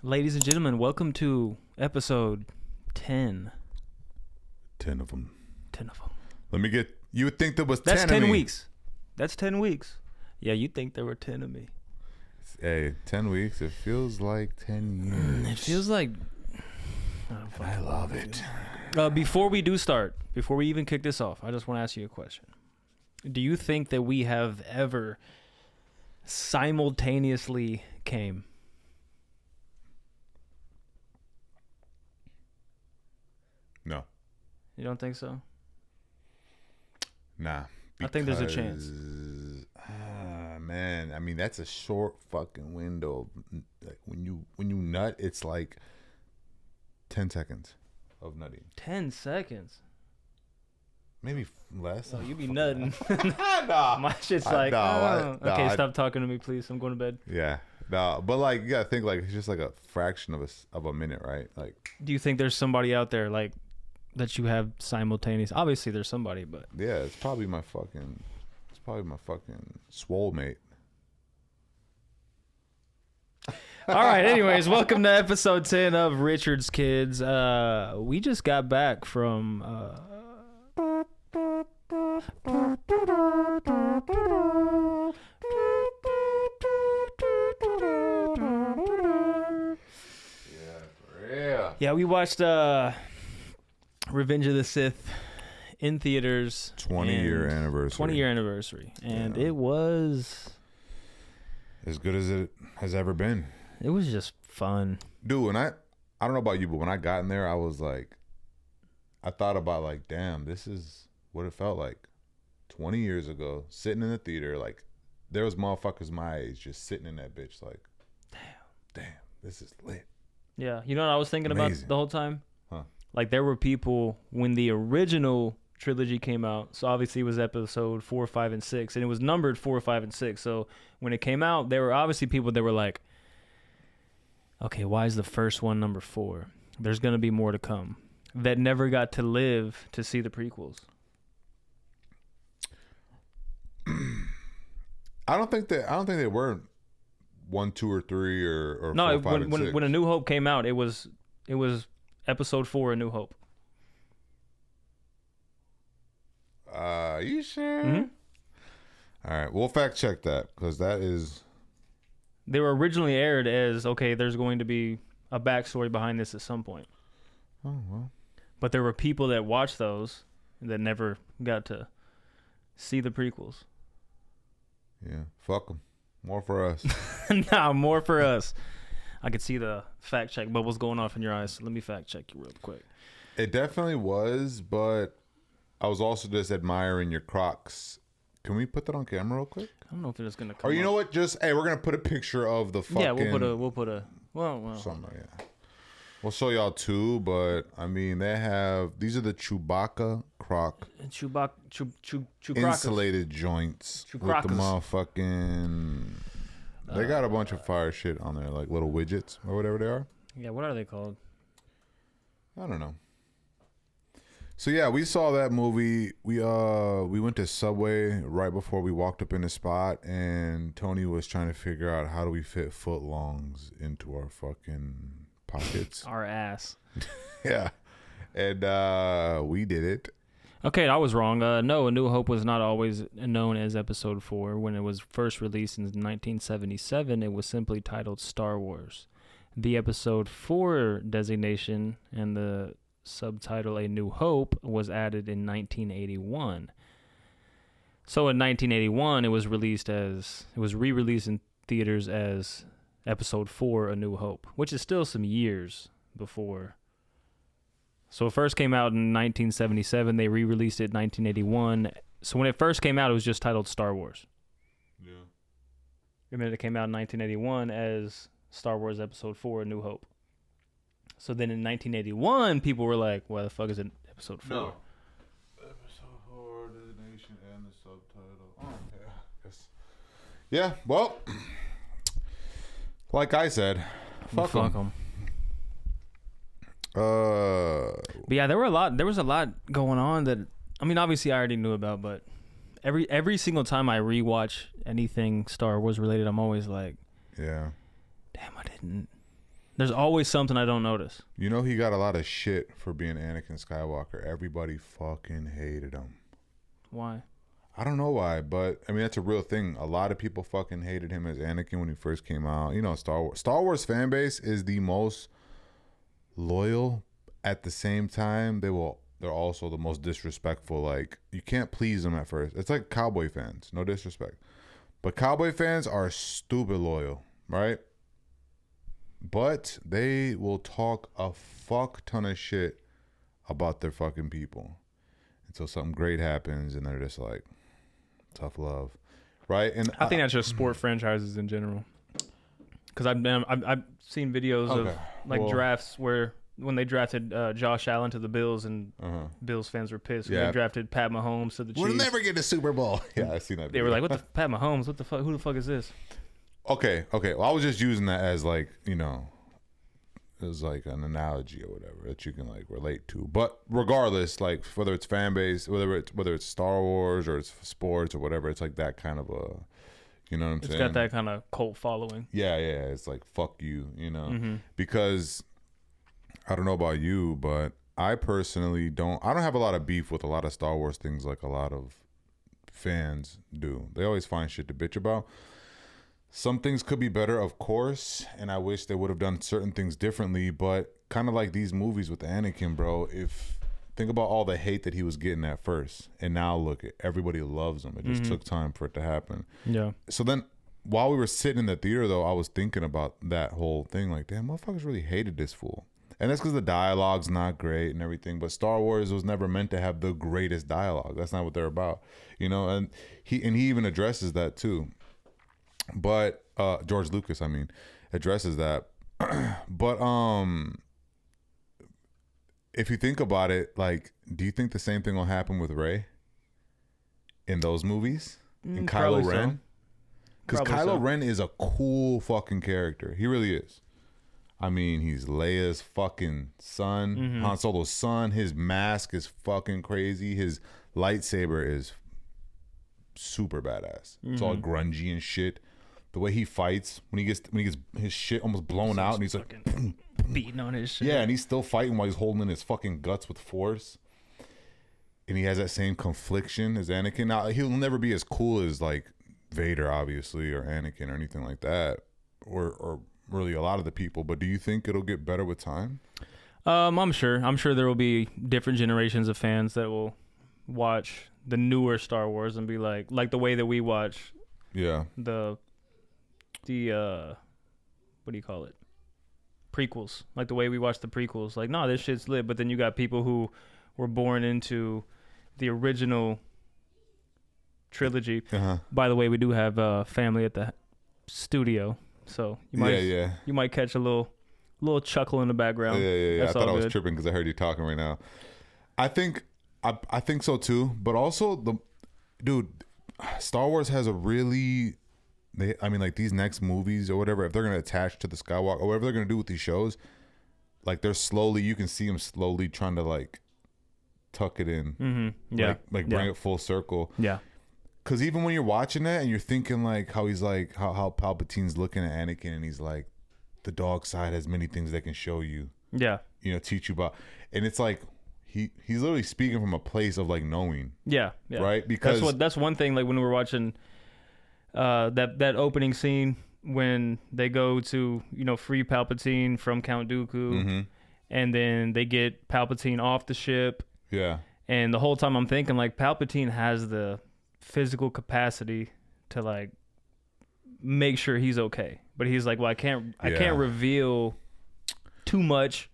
Ladies and gentlemen, welcome to episode 10. 10 of them. 10 of them. Let me get... You would think there was 10 That's of 10 me. weeks. That's 10 weeks. Yeah, you'd think there were 10 of me. Hey, 10 weeks. It feels like 10 years. It feels like... I love it. Before we even kick this off, I just want to ask you a question. Do you think that we have ever simultaneously came? No. You don't think so? Nah. I think there's a chance. Man. I mean, that's a short fucking window. Like when you nut, it's like 10 seconds of nutting. 10 seconds? Maybe less. Oh, you be nutting. Nah. My shit's like, okay, stop talking to me, please. I'm going to bed. Yeah. No, but like you gotta think like it's just like a fraction of a minute, right? Like, do you think there's somebody out there like that you have simultaneous? Obviously, there's somebody, but yeah, it's probably my fucking swole mate. all right. Anyways, welcome to episode 10 of Richard's Kids. We just got back from. Yeah, we watched Revenge of the Sith in theaters. 20-year anniversary. 20-year anniversary. And it was... as good as it has ever been. It was just fun. Dude, and I don't know about you, but when I got in there, I was like... I thought about like, damn, this is what it felt like 20 years ago, sitting in the theater. Like, there was motherfuckers my age just sitting in that bitch like, damn, this is lit. Yeah, you know what I was thinking Amazing. about the whole time? Huh. Like, there were people when the original trilogy came out. So obviously it was episode 4, 5, and 6, and it was numbered 4, 5, and 6. So when it came out, there were obviously people that were like, okay, why is the first one number 4? There's gonna be more to come. That never got to live to see the prequels. I don't think they were 1, 2, or 3 or No, 4, 5, and 6. when A New Hope came out, it was episode 4, A New Hope. You sure? Mm-hmm. All right, we'll fact check that because that is. They were originally aired as, okay, there's going to be a backstory behind this at some point. Oh well. But there were people that watched those that never got to see the prequels. Yeah, fuck them. More for us. Nah, more for us. I could see the fact check bubbles going off in your eyes. So let me fact check you real quick. It definitely was, but I was also just admiring your Crocs. Can we put that on camera real quick? I don't know if it's gonna come. Or you up. know what? Just we're gonna put a picture of the fucking. Yeah, we'll put a. Well. Something, yeah. We'll show y'all too, but I mean these are the Chewbacca Croc Chewbacca. insulated joints with the Chewcrocas. motherfucking. They got a bunch of fire shit on there, like little widgets or whatever they are. Yeah, what are they called? I don't know. So yeah, we saw that movie. We went to Subway right before we walked up in the spot, and Tony was trying to figure out how do we fit footlongs into our fucking pockets. Our ass. Yeah, and we did it. Okay, I was wrong. No, A New Hope was not always known as Episode 4. When it was first released in 1977, it was simply titled Star Wars. The Episode 4 designation and the subtitle A New Hope was added in 1981. So in 1981, it was re-released in theaters as Episode 4 A New Hope, which is still some years before. So it first came out in 1977. They re-released it in 1981. So when it first came out, it was just titled Star Wars. Yeah. And then it came out in 1981 as Star Wars Episode 4 A New Hope. So then in 1981, people were like, why the fuck is it Episode 4? No. Episode 4 designation and the subtitle. Oh, yeah. Yes. Yeah. Well, like I said, fuck them. But yeah, there was a lot going on that, I mean, obviously I already knew about, but every single time I rewatch anything Star Wars related, I'm always like, yeah, damn, I didn't There's always something I don't notice. You know, he got a lot of shit for being Anakin Skywalker. Everybody fucking hated him. Why? I don't know why, but I mean, that's a real thing. A lot of people fucking hated him as Anakin when he first came out. You know, Star Wars fan base is the most loyal. At the same time, they're also the most disrespectful. Like, you can't please them at first. It's like Cowboy fans. No disrespect. But Cowboy fans are stupid loyal, right? But they will talk a fuck ton of shit about their fucking people until something great happens and they're just like, tough love, right? And I think that's just sport franchises in general. Because I've seen videos of like drafts where when they drafted Josh Allen to the Bills and Bills fans were pissed. When they drafted Pat Mahomes to the Chiefs. We'll never get a Super Bowl. Yeah, I seen that. They were like, "What the Pat Mahomes? What the fuck? Who the fuck is this?" Okay. Well, I was just using that as like, you know, it was like an analogy or whatever that you can like relate to. But regardless, like whether it's fan base, whether it's Star Wars or it's sports or whatever, it's like that kind of a, you know what I'm saying? It's got that kind of cult following. Yeah. It's like fuck you, you know, because I don't know about you, but I personally don't have a lot of beef with a lot of Star Wars things like a lot of fans do. They always find shit to bitch about. Some things could be better, of course, and I wish they would have done certain things differently, but kind of like these movies with Anakin, bro, think about all the hate that he was getting at first, and now look, everybody loves him. It just took time for it to happen. Yeah. So then, while we were sitting in the theater, though, I was thinking about that whole thing, like, damn, motherfuckers really hated this fool. And that's because the dialogue's not great and everything, but Star Wars was never meant to have the greatest dialogue. That's not what they're about, you know, and he even addresses that too. But George Lucas, I mean, addresses that. But if you think about it, like, do you think the same thing will happen with Rey in those movies? And Kylo Ren? Because Kylo Ren is a cool fucking character. He really is. I mean, he's Leia's fucking son, Han Solo's son. His mask is fucking crazy. His lightsaber is super badass. It's all grungy and shit. The way he fights when he gets his shit almost blown out and he's like beating on his shit. Yeah, and he's still fighting while he's holding in his fucking guts with force. And he has that same confliction as Anakin. Now, he'll never be as cool as like Vader, obviously, or Anakin or anything like that. Or really a lot of the people, but do you think it'll get better with time? I'm sure there will be different generations of fans that will watch the newer Star Wars and be like the way that we watch the what do you call it, prequels, like the way we watch the prequels, like, no, this shit's lit. But then you got people who were born into the original trilogy. By the way, we do have family at the studio, so you might catch a little chuckle in the background. Yeah. That's I thought I all was good. tripping because I heard you talking right now. I think so too. But also Star Wars has a really, like these next movies or whatever, if they're gonna attach to the Skywalker or whatever they're gonna do with these shows, like you can see them slowly trying to like tuck it in. Yeah. Like bring it full circle. Yeah. Because even when you're watching it and you're thinking like how he's like how Palpatine's looking at Anakin and he's like, the dark side has many things they can show you. Yeah. You know, teach you about, and it's like he's literally speaking from a place of like knowing. Yeah. Right. Because that's one thing. Like when we were watching that opening scene when they go to, you know, free Palpatine from Count Dooku, and then they get Palpatine off the ship. Yeah. And the whole time I'm thinking like Palpatine has the physical capacity to like make sure he's okay, but he's like, well, I can't reveal too much,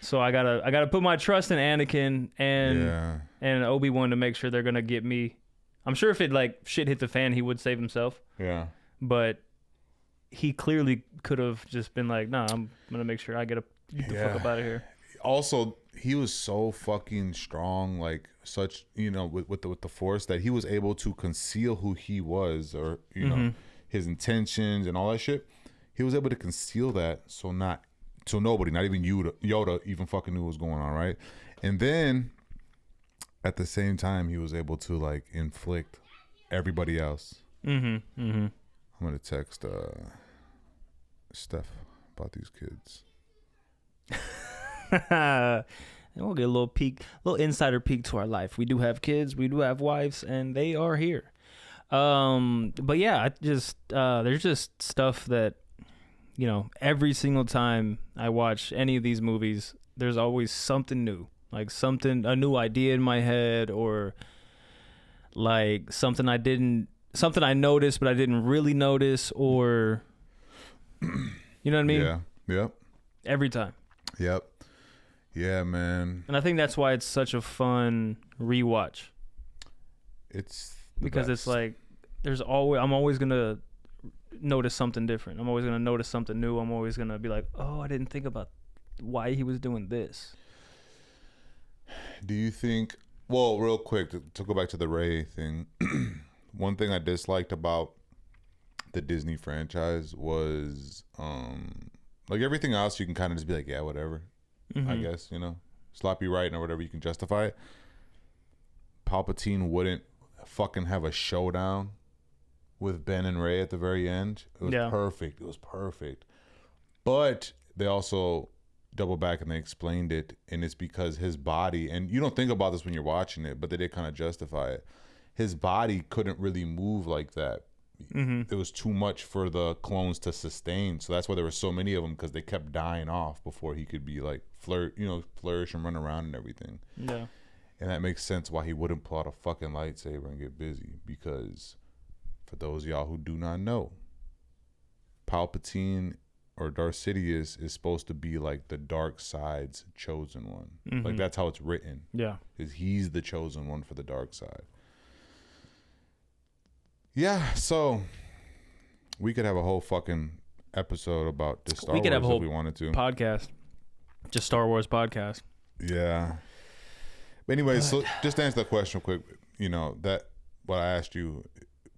so I gotta put my trust in Anakin and Obi-Wan to make sure they're gonna get me. I'm sure if it like shit hit the fan, he would save himself. Yeah, but he clearly could have just been like, nah, I'm gonna make sure I get the fuck up out of here. Also, he was so fucking strong, like such, you know, with the Force, that he was able to conceal who he was, or you know, his intentions and all that shit. He was able to conceal that, so nobody, not even Yoda, even fucking knew what was going on, right? And then at the same time, he was able to like inflict everybody else. I'm gonna text Steph about these kids. And we'll get a little insider peek to our life. We do have kids, we do have wives, and they are here. But yeah, I just there's just stuff that, you know, every single time I watch any of these movies, there's always something new, like a new idea in my head, or like something I noticed but I didn't really notice, or you know what I mean? Yeah. Yep. Every time. Yep. Yeah, man. And I think that's why it's such a fun rewatch. It's because it's like I'm always gonna notice something different. I'm always gonna notice something new. I'm always gonna be like, oh, I didn't think about why he was doing this. Do you think? Well, real quick to go back to the Ray thing. One thing I disliked about the Disney franchise was like everything else you can kind of just be like, yeah, whatever. Mm-hmm. I guess, you know, sloppy writing or whatever, you can justify it. Palpatine wouldn't fucking have a showdown with Ben and Rey at the very end. It was perfect. It was perfect. But they also double back and they explained it, and it's because his body, and you don't think about this when you're watching it, but they did kind of justify it. His body couldn't really move like that. Mm-hmm. It was too much for the clones to sustain, so that's why there were so many of them, because they kept dying off before he could be like flourish and run around and everything. Yeah, and that makes sense why he wouldn't pull out a fucking lightsaber and get busy. Because for those of y'all who do not know, Palpatine or Darth Sidious is supposed to be like the dark side's chosen one. Mm-hmm. Like that's how it's written. Yeah, is he's the chosen one for the dark side. Yeah, so we could have a whole fucking episode about this Star Wars if we wanted to. Podcast. Just Star Wars podcast. Yeah. But anyway, so just to answer that question quick, you know, that what I asked you,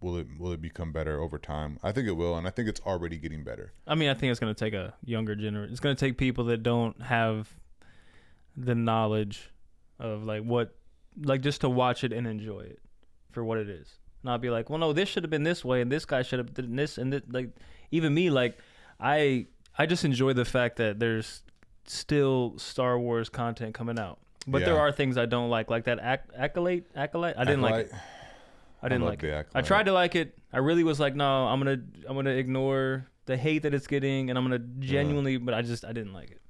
will it become better over time? I think it will, and I think it's already getting better. I mean, I think it's going to take a younger generation. It's going to take people that don't have the knowledge of just to watch it and enjoy it for what it is. Not be like, well, no, this should have been this way, and this guy should have done this, and this, like, even me, like, I just enjoy the fact that there's still Star Wars content coming out, but there are things I don't like that Acolyte. I didn't like it. I didn't like it. I tried to like it. I really was like, no, I'm gonna ignore the hate that it's getting, and I'm gonna genuinely, but I didn't like it.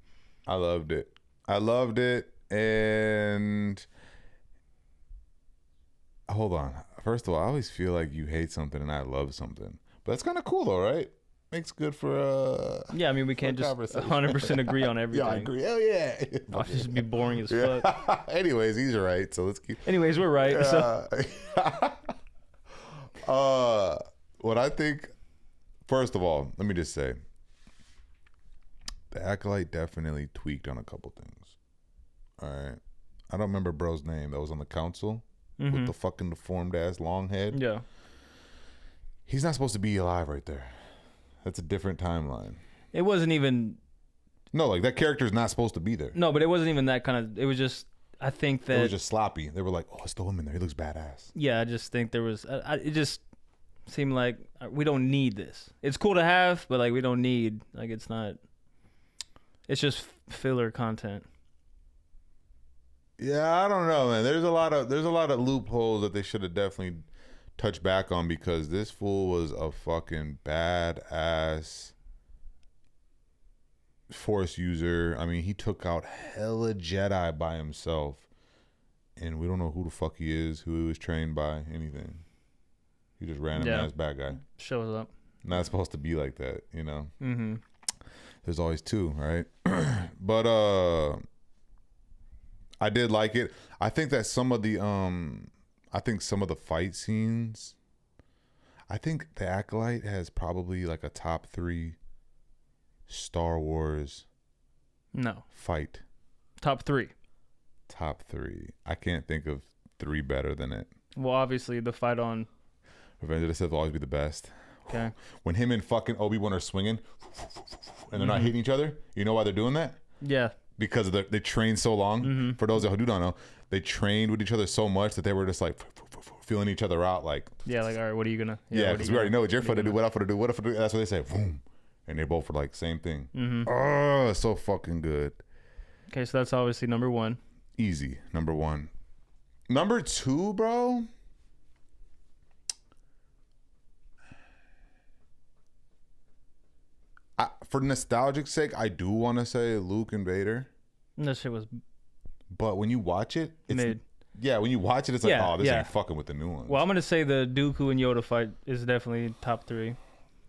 I loved it, and hold on. First of all, I always feel like you hate something and I love something. But that's kind of cool, though, right? Makes good for yeah, I mean, we can't just 100% agree on everything. Yeah, I agree. Hell yeah. I'll just be boring as fuck. Anyways, he's right, so let's keep... Anyways, we're right. What I think... First of all, let me just say, the Acolyte definitely tweaked on a couple things. All right? I don't remember bro's name that was on the council. Mm-hmm. With the fucking deformed ass long head. Yeah. He's not supposed to be alive right there. That's a different timeline. It wasn't even... No, like that character's not supposed to be there. No, but it wasn't even that kind of... It was just... I think that... It was just sloppy. They were like, oh, it's the woman there. He looks badass. Yeah, I just think there was... it just seemed like we don't need this. It's cool to have, but like we don't need... Like it's not... It's just filler content. Yeah, I don't know, man. There's a lot of loopholes that they should have definitely touched back on, because this fool was a fucking badass Force user. I mean, he took out hella Jedi by himself, and we don't know who the fuck he is, who he was trained by, anything. He just random ass bad guy. Shows up. Not supposed to be like that, you know. Mm-hmm. There's always two, right? But I did like it. I think that some of the fight scenes, I think the Acolyte has probably like a top 3 Star Wars fight. Top 3. Top 3. I can't think of 3 better than it. Well, obviously the fight on Revenge of the Sith will always be the best. Okay. When him and fucking Obi-Wan are swinging and they're not hitting each other, you know why they're doing that? Yeah. Because they trained so long. Mm-hmm. For those who do not know, they trained with each other so much that they were just like feeling each other out. Like, yeah, like, all right, what are you gonna? Yeah, because we already know what you're going to do, what I'm going to do, what if I do. That's what they say. Boom. and they both were like same thing. Mm-hmm. Oh, so fucking good. Okay, so that's obviously number one. Easy. Number one. Number two, bro. For nostalgic sake, I do want to say Luke and Vader. That shit was But when you watch it, it's mid. yeah. When you watch it, it's like, Yeah, oh, this yeah. ain't fucking with the new ones. Well, I'm gonna say the Dooku and Yoda fight is definitely top 3.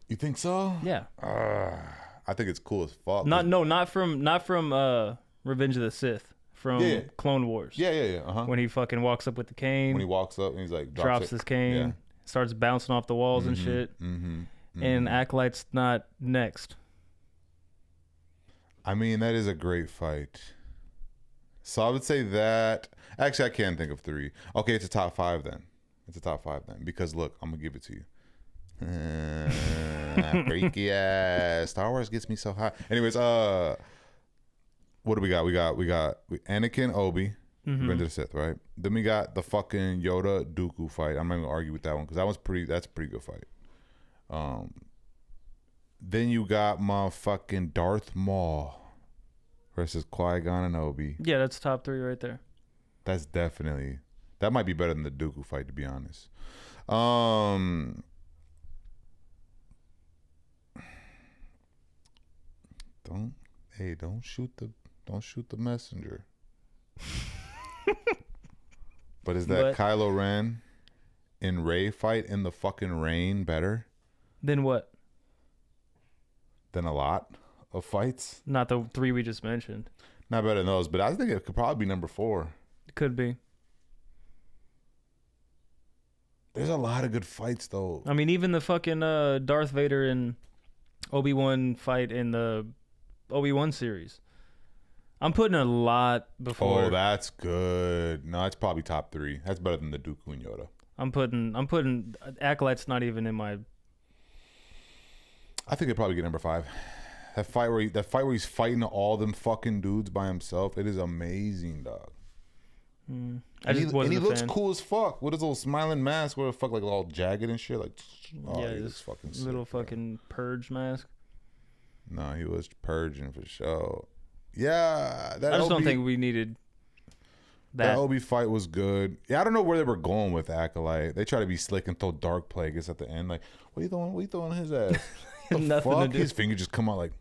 You think so? Yeah. I think it's cool as fuck. Not from Revenge of the Sith. From Yeah. Clone Wars. Yeah. When he fucking walks up with the cane, When he walks up and he's like drops his cane, Yeah. starts bouncing off the walls and shit. And Acolyte's not next. I mean, that is a great fight. So I would say that. Actually, I can think of 3. Okay, it's a top 5 then. Because look, I'm gonna give it to you. Freaky ass. Star Wars gets me so hot. Anyways, what do we got? We got Anakin, Obi, Revenge of the Sith, right? Then we got the fucking Yoda Dooku fight. I'm not gonna argue with that one because that's a pretty good fight. Then you got motherfucking Darth Maul versus Qui-Gon and Obi. Yeah, that's top 3 right there. That might be better than the Dooku fight, to be honest. Don't shoot the messenger. But is that Kylo Ren and Rey fight in the fucking rain better Then what? than a lot of fights? Not the 3 we just mentioned. Not better than those, but I think it could probably be number 4. It could be. There's a lot of good fights though. I mean, even the fucking Darth Vader and Obi-Wan fight in the Obi-Wan series. I'm putting a lot before. Oh, that's good. No, it's probably top 3. That's better than the Dooku and Yoda. I'm putting Acolyte's not even in my. I think it'd probably get number 5. That fight where he's fighting all them fucking dudes by himself. It is amazing, dog. I just wasn't he a looks fan. cool as fuck with his little smiling mask. Where the fuck, like all jagged and shit. Like, oh, Yeah, he this looks fucking sick, little bro. fucking purge mask. No, he was purging for sure. Yeah, that I just don't Obi- think we needed that that. Obi fight was good. Yeah, I don't know where they were going with Acolyte. They try to be slick and throw Dark Plagueis at the end. Like, what are you throwing? What are you throwing his ass? The Nothing to fuck? do. His finger just come out like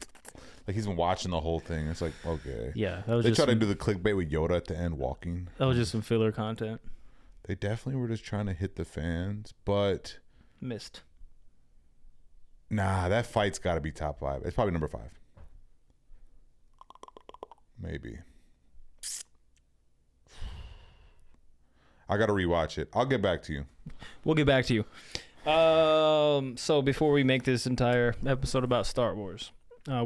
he's been watching the whole thing. It's like, okay. Yeah, that was They just try to some, do the clickbait with Yoda at the end walking. that was just some filler content. They definitely were just trying to hit the fans, but Missed. nah, that fight's got to be top 5. It's probably number 5. Maybe. I got to rewatch it. I'll get back to you. We'll get back to you. So before we make this entire episode about Star Wars,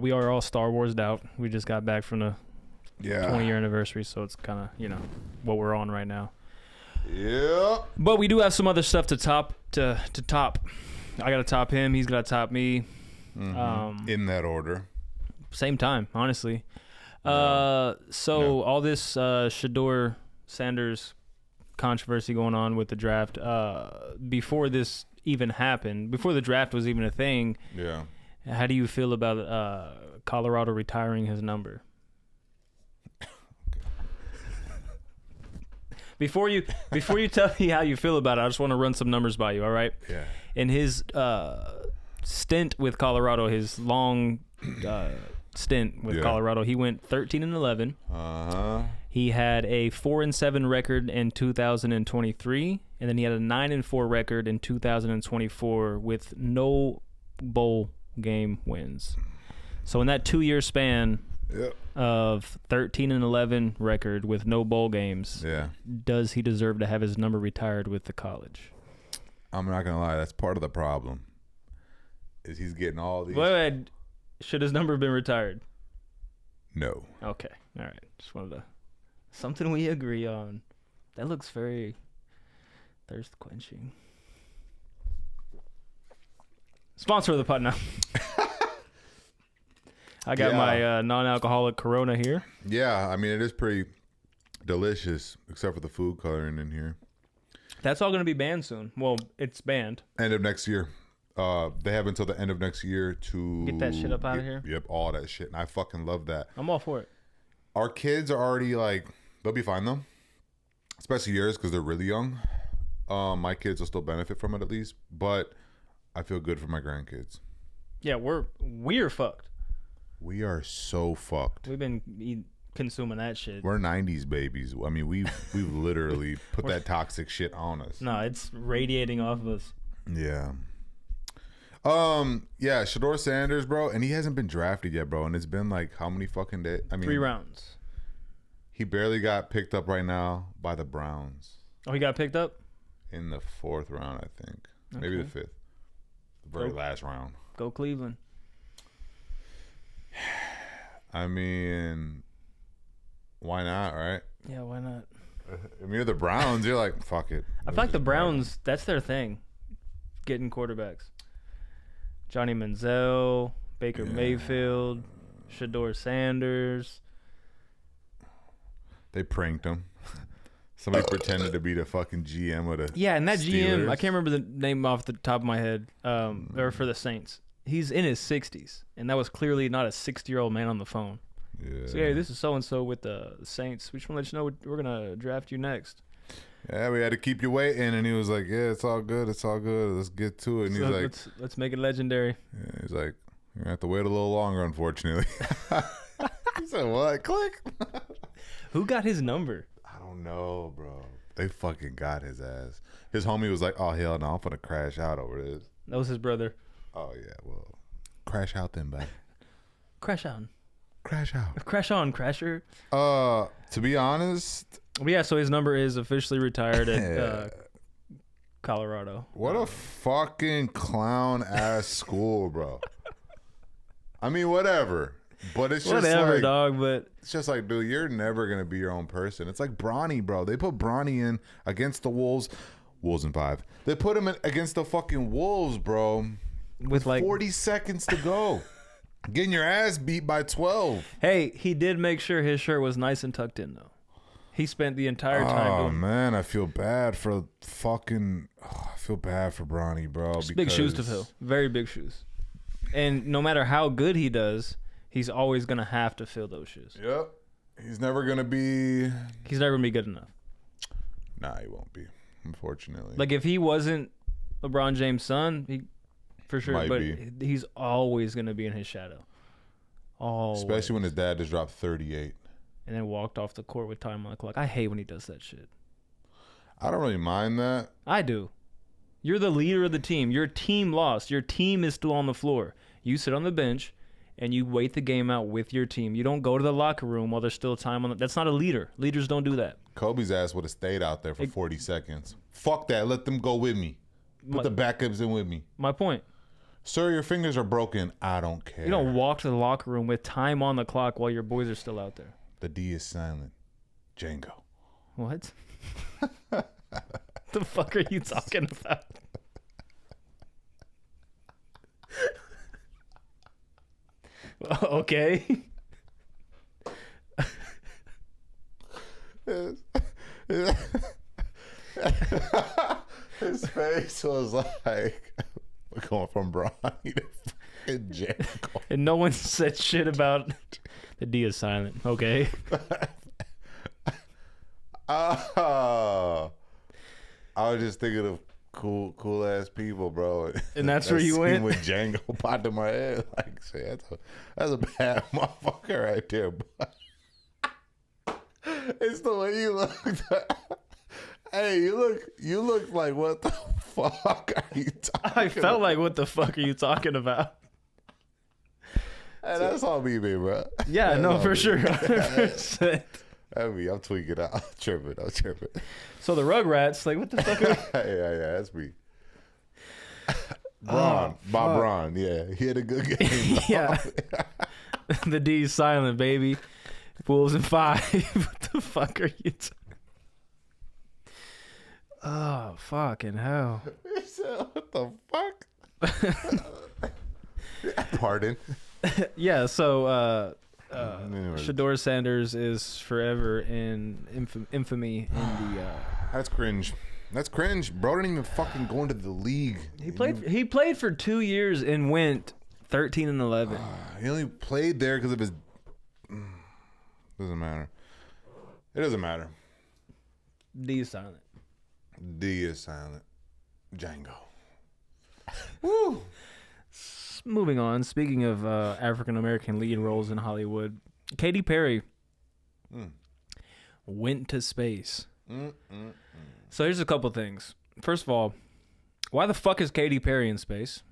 we are all Star Wars'd out. We just got back from the Yeah. 20-year anniversary, so it's kind of, what we're on right now. Yeah. But we do have some other stuff to top. I got to top him. He's got to top me. In that order. Same time, honestly. So all this Shador Sanders controversy going on with the draft, before this even happened, before the draft was even a thing, Yeah. how do you feel about Colorado retiring his number? Before you tell me how you feel about it, I just want to run some numbers by you, all right? Yeah. In his stint with Colorado, his long stint with Colorado, he went 13-11. Uh-huh. He had a 4-7 record in 2023, and then he had a 9-4 record in 2024 with no bowl game wins. So in that 2-year span Yep. of 13-11 record with no bowl games, Yeah. does he deserve to have his number retired with the college? I'm not going to lie. That's part of the problem. Is he's getting all these. Wait, should his number have been retired? No. Okay. All right. Just wanted to... Something we agree on. That looks very thirst quenching. Sponsor of the pod now. I got my non-alcoholic Corona here. Yeah. I mean, it is pretty delicious, except for the food coloring in here. That's all going to be banned soon. Well, it's banned. End of next year. They have until the end of next year to Get that shit up out of here. Yep, all that shit, and I fucking love that. I'm all for it. Our kids are already like, they'll be fine though, especially yours because they're really young. My kids will still benefit from it at least, but I feel good for my grandkids. Yeah, we're fucked. We are so fucked. We've been consuming that shit. We're 90s babies. I mean, we've literally put that toxic shit on us. No, it's radiating off of us. Yeah. Yeah, Shedeur Sanders, bro, and he hasn't been drafted yet, bro, and it's been like how many fucking days? I mean, 3 rounds. He barely got picked up right now by the Browns Oh, he got picked up? in the 4th round, I think. Maybe the 5th. The very last round. Go Cleveland. I mean, why not, right? Yeah, why not? I mean, you're the Browns. You're like, fuck it. I feel like the Browns, that's their thing. Getting quarterbacks. Johnny Manziel, Baker Mayfield, Shedeur Sanders. They pranked him. Somebody pretended to be the fucking GM of the Yeah, and that Steelers. GM, I can't remember the name off the top of my head, or for the Saints. He's in his 60s, and that was clearly not a 60-year-old man on the phone. Yeah. So, hey, this is so-and-so with the Saints. We just want to let you know we're going to draft you next. Yeah, we had to keep you waiting, and he was like, "Yeah, it's all good, it's all good. Let's get to it." And So he's like, let's make it legendary. yeah, "He's like, you're gonna have to wait a little longer, unfortunately." He said, "What? Click." Who got his number? I don't know, bro. They fucking got his ass. His homie was like, "Oh hell no, I'm gonna crash out over this." That was his brother. Oh yeah, well, crash out then, buddy. Crash on. Crash out. Crash on, Crasher. To be honest, But yeah, so his number is officially retired at Colorado. what a fucking clown ass school, bro. I mean, whatever. But it's just Whatever, like, dog, but it's just like, dude, you're never gonna be your own person. It's like Bronny, bro. They put Bronny in against the Wolves in 5. They put him in against the fucking Wolves, bro, with like 40 seconds to go, getting your ass beat by 12. Hey, he did make sure his shirt was nice and tucked in, though. He spent the entire time Oh doing man, I feel bad for fucking. I feel bad for Bronny, bro. big shoes to fill. Very big shoes. And no matter how good he does, he's always going to have to fill those shoes. Yep. He's never gonna be. He's never going to be good enough. Nah, he won't be. Unfortunately. Like, if he wasn't LeBron James' son, he for sure. Might But be. he's always going to be in his shadow. Always. Especially when his dad just dropped 38. And then walked off the court with time on the clock. I hate when he does that shit. I don't really mind that. I do. You're the leader of the team. Your team lost. Your team is still on the floor. You sit on the bench and you wait the game out with your team. You don't go to the locker room while there's still time on the... That's not a leader. Leaders don't do that. Kobe's ass would have stayed out there for 40 seconds. Fuck that. Let them go with me. Put the backups in with me. My point. Sir, your fingers are broken. I don't care. You don't walk to the locker room with time on the clock while your boys are still out there. The D is silent. Django. What? The fuck are you talking about? Okay. His face was like, we're going from Bronny to fucking Django. And no one said shit about the D is silent. Okay. Oh, I was just thinking of cool ass people, bro. And that's That where you scene went? with Django popped in my head. Like, shit, that's a bad motherfucker right there. But it's the way you looked. Hey, you look like, what the fuck are you talking? I felt like, what the fuck are you talking about? Hey, that's all me, bro. Yeah, That's no, all for me. sure. 100%. That's me. I'm tweaking out. I'm tripping. So the Rugrats, like, what the fuck are... Yeah, that's me. Braun. Bob Braun. Yeah, he had a good game. Yeah. The D is silent, baby. Wolves in 5. What the fuck are you Oh, fucking hell. He said, what the fuck? Pardon. Yeah, so Anyways. Shedeur Sanders is forever in infamy in the That's cringe. That's cringe. Bro didn't even fucking go into the league. He played for 2 years and went 13-11. He only played there because of his. Doesn't matter. It doesn't matter. D is silent. D is silent. Django. Woo. Moving on. Speaking of African American lead roles in Hollywood, Katy Perry went to space. So here's a couple things. First of all, why the fuck is Katy Perry in space?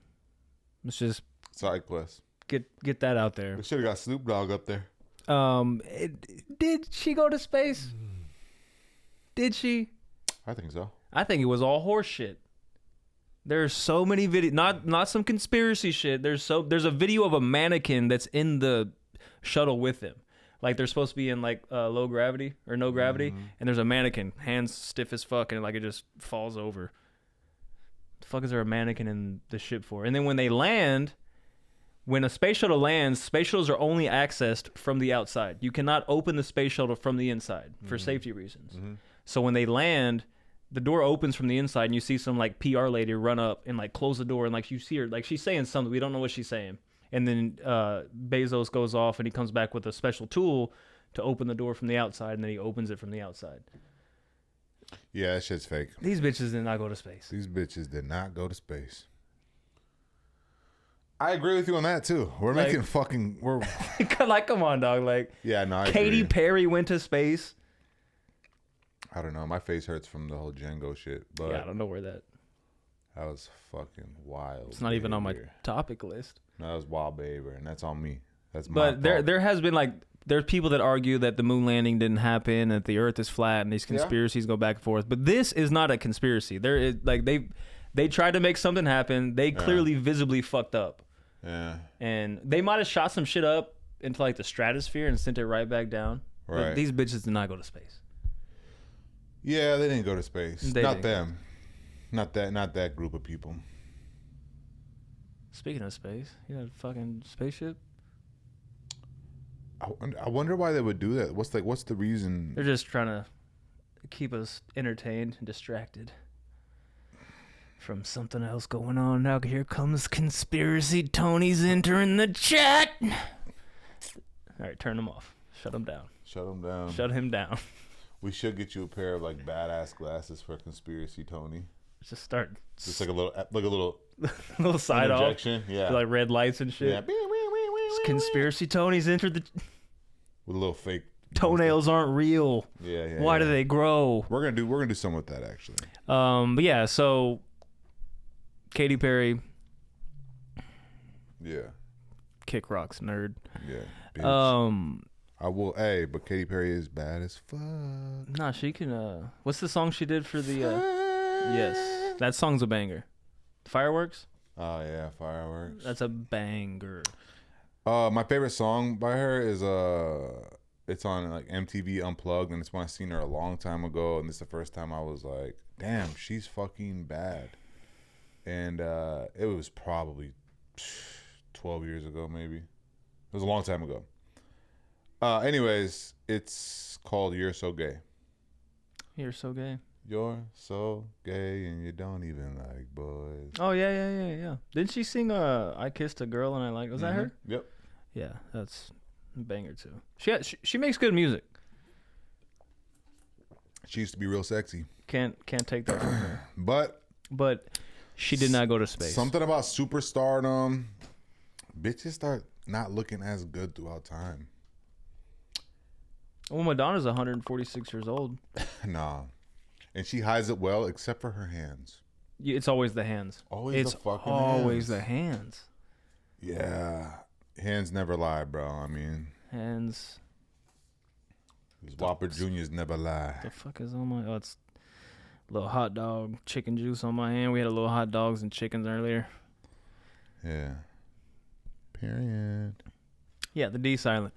Let's just Side quest. get that out there. We should have got Snoop Dogg up there. Did she go to space? Did she? I think so. I think it was all horse shit. There's so many videos, not some conspiracy shit. There's a video of a mannequin that's in the shuttle with him. Like they're supposed to be in like low gravity or no gravity, and there's a mannequin, hands stiff as fuck, and like it just falls over. The fuck is there a mannequin in the ship for? And then when they land, when a space shuttle lands, space shuttles are only accessed from the outside. You cannot open the space shuttle from the inside for safety reasons. So when they land, the door opens from the inside, and you see some like PR lady run up and like close the door, and like you see her like she's saying something, we don't know what she's saying. And then Bezos goes off and he comes back with a special tool to open the door from the outside, and then he opens it from the outside. Yeah, that shit's fake. These bitches did not go to space. These bitches did not go to space. I agree with you on that too. We're Like- making fucking. We're Like, come on, dog. Like, yeah, no. I Katy agree. Perry went to space. I don't know. My face hurts from the whole Django shit, but Yeah, I don't know where that. that was fucking wild. It's not even on my behavior. topic list. No, that was wild behavior, and that's on me. That's my But fault. there has been like there's people that argue that the moon landing didn't happen, that the Earth is flat, and these conspiracies go back and forth. But this is not a conspiracy. There is like they tried to make something happen. They clearly visibly fucked up, Yeah. and they might have shot some shit up into like the stratosphere and sent it right back down. Right. But these bitches did not go to space. Yeah, they didn't go to space. They Not didn't. them. Not that group of people. Speaking of space, you got a fucking spaceship. I wonder why they would do that. What's the reason? They're just trying to keep us entertained and distracted from something else going on. Now here comes Conspiracy Tony's entering the chat. All right, turn them off. Shut them down. Shut them down. Shut him down. We should get you a pair of like badass glasses for Conspiracy Tony. Just start Just like a little little side off, interjection. Yeah. like red lights and shit. Yeah. Conspiracy Tony's entered the With a little fake toenails aren't real. Yeah. Why yeah. do they grow? We're gonna do something with that actually. But yeah, so Katy Perry, Yeah. kick rocks nerd. Yeah. Bitch. I will. Hey, but Katy Perry is bad as fuck. Nah, she can. What's the song she did for the? Yes, that song's a banger. Fireworks. Oh yeah, fireworks. That's a banger. My favorite song by her is it's on like MTV Unplugged, and it's when I seen her a long time ago, and this is the first time I was like, damn, she's fucking bad. And it was probably 12 years ago, maybe. It was a long time ago. Anyways, it's called "You're So Gay." You're so gay. You're so gay, and you don't even like boys. Oh yeah. Didn't she sing "I Kissed a Girl and I Like"? Was that her? Yep. Yeah, that's a banger too. She makes good music. She used to be real sexy, Can't take that from her. but She did not go to space. something about superstardom, bitches start not looking as good throughout time. Well, Madonna's 146 years old. Nah. And she hides it well, except for her hands. It's always the hands. Always It's the fucking always hands. the hands. Yeah. Hands never lie, bro. I mean, Hands. these Whopper Juniors never lie. The fuck is on my? Oh, it's a little hot dog, chicken juice on my hand. We had a little hot dogs and chickens earlier. Yeah. Period. Yeah, the D silent.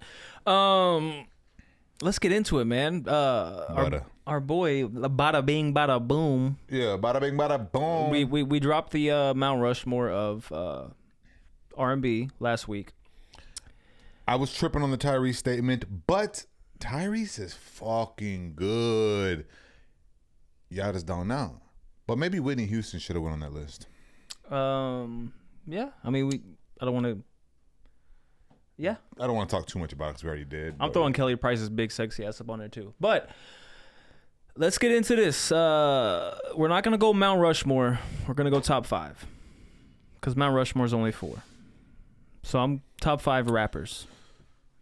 Let's get into it, man. Our boy, Bada Bing Bada Boom. Yeah, bada bing, bada boom. We dropped the Mount Rushmore of R&B last week. I was tripping on the Tyrese statement, but Tyrese is fucking good. Y'all just don't know. But maybe Whitney Houston should have went on that list. Yeah. I mean, I don't want to. Yeah. I don't want to talk too much about it because we already did. I'm throwing Kelly Price's big sexy ass up on there too. But let's get into this. We're not gonna go Mount Rushmore. We're gonna go top 5 because Mount Rushmore's only 4. So I'm top 5 rappers.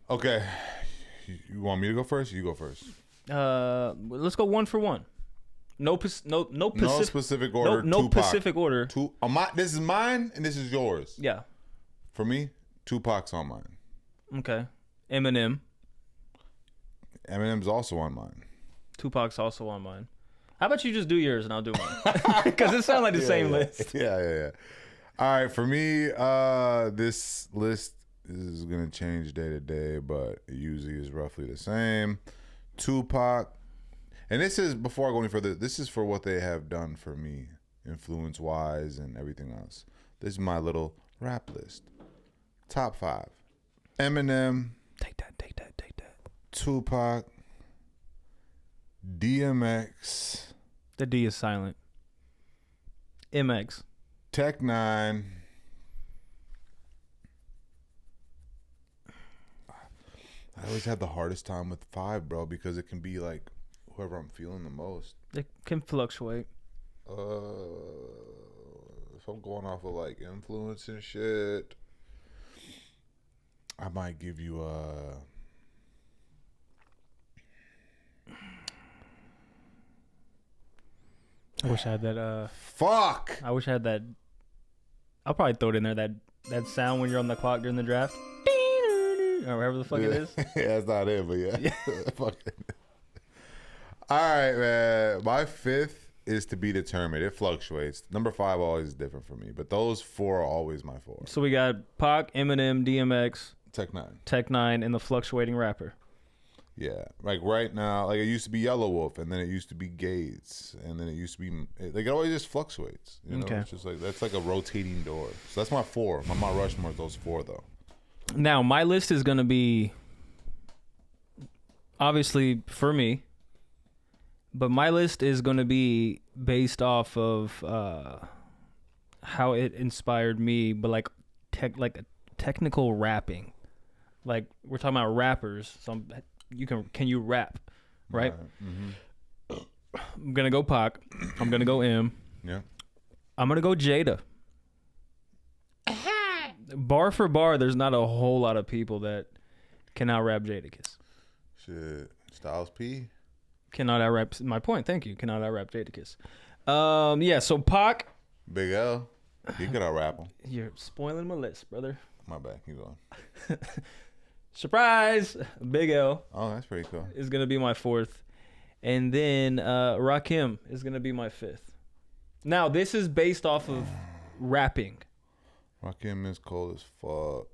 Okay. You want me to go first? You go first. Let's go 1 for 1. No specific order. No Tupac. specific order. This is mine and this is yours. Yeah. For me, Tupac's on mine. Okay. Eminem. Eminem's also on mine. Tupac's also on mine. How about you just do yours and I'll do mine? Because it sounds like the same list. Yeah. All right, for me, this list is gonna change day to day, but it usually is roughly the same. Tupac, and this is before I go any further. This is for what they have done for me, influence wise and everything else. This is my little rap list. Top 5: Eminem. Take that. Tupac. DMX. The D is silent. MX. Tech 9. I always have the hardest time with 5, bro, because it can be like whoever I'm feeling the most. It can fluctuate. If I'm going off of like influence and shit, I might give you I wish I had that. Fuck. I wish I had that. I'll probably throw it in there. That sound when you're on the clock during the draft, or whatever the fuck it is. Yeah, that's not it, but yeah. Fuck it. All right, man. My 5th is to be determined. It fluctuates. Number 5 always is different for me, but those 4 are always my 4. So we got Pac, Eminem, DMX, Tech 9, and the fluctuating rapper. Yeah, like right now, like it used to be Yellow Wolf, and then it used to be Gates, and then it used to be like it always just fluctuates. You know, Okay. It's just like that's like a rotating door. So that's my 4. My Mount Rushmore is those 4 though. Now my list is gonna be obviously for me, but my list is gonna be based off of how it inspired me, but like technical rapping. Like we're talking about rappers, so can you rap, right? Mm-hmm. I'm gonna go Pac. I'm gonna go M. Yeah. I'm gonna go Jada. Bar for bar, there's not a whole lot of people that can out rap Jadakiss. Shit. Styles P. Cannot out rap. My point. Thank you. Cannot out rap Jadakiss. Yeah. So Pac. Big L. He could out rap him. You're spoiling my list, brother. My bad. Keep going. Surprise! Big L Oh, that's pretty cool. is gonna be my 4th, and then Rakim is gonna be my 5th. Now this is based off of rapping. Rakim is cold as fuck.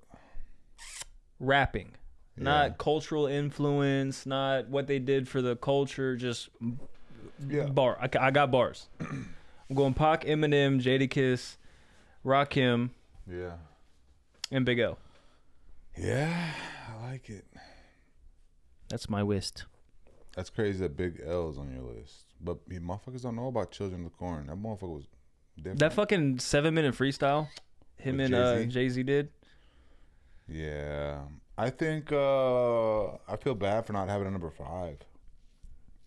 Rapping, Yeah. not cultural influence, not what they did for the culture. Just bar. I got bars. I'm going Pac, Eminem, Jadakiss, Rakim, Yeah. and Big L. Yeah, I like it. That's my list. That's crazy that Big L is on your list. But you motherfuckers don't know about Children of the Corn. That motherfucker was different. That fucking 7-minute freestyle him With and Jay-Z? Jay-Z did. Yeah. I think I feel bad for not having a number 5.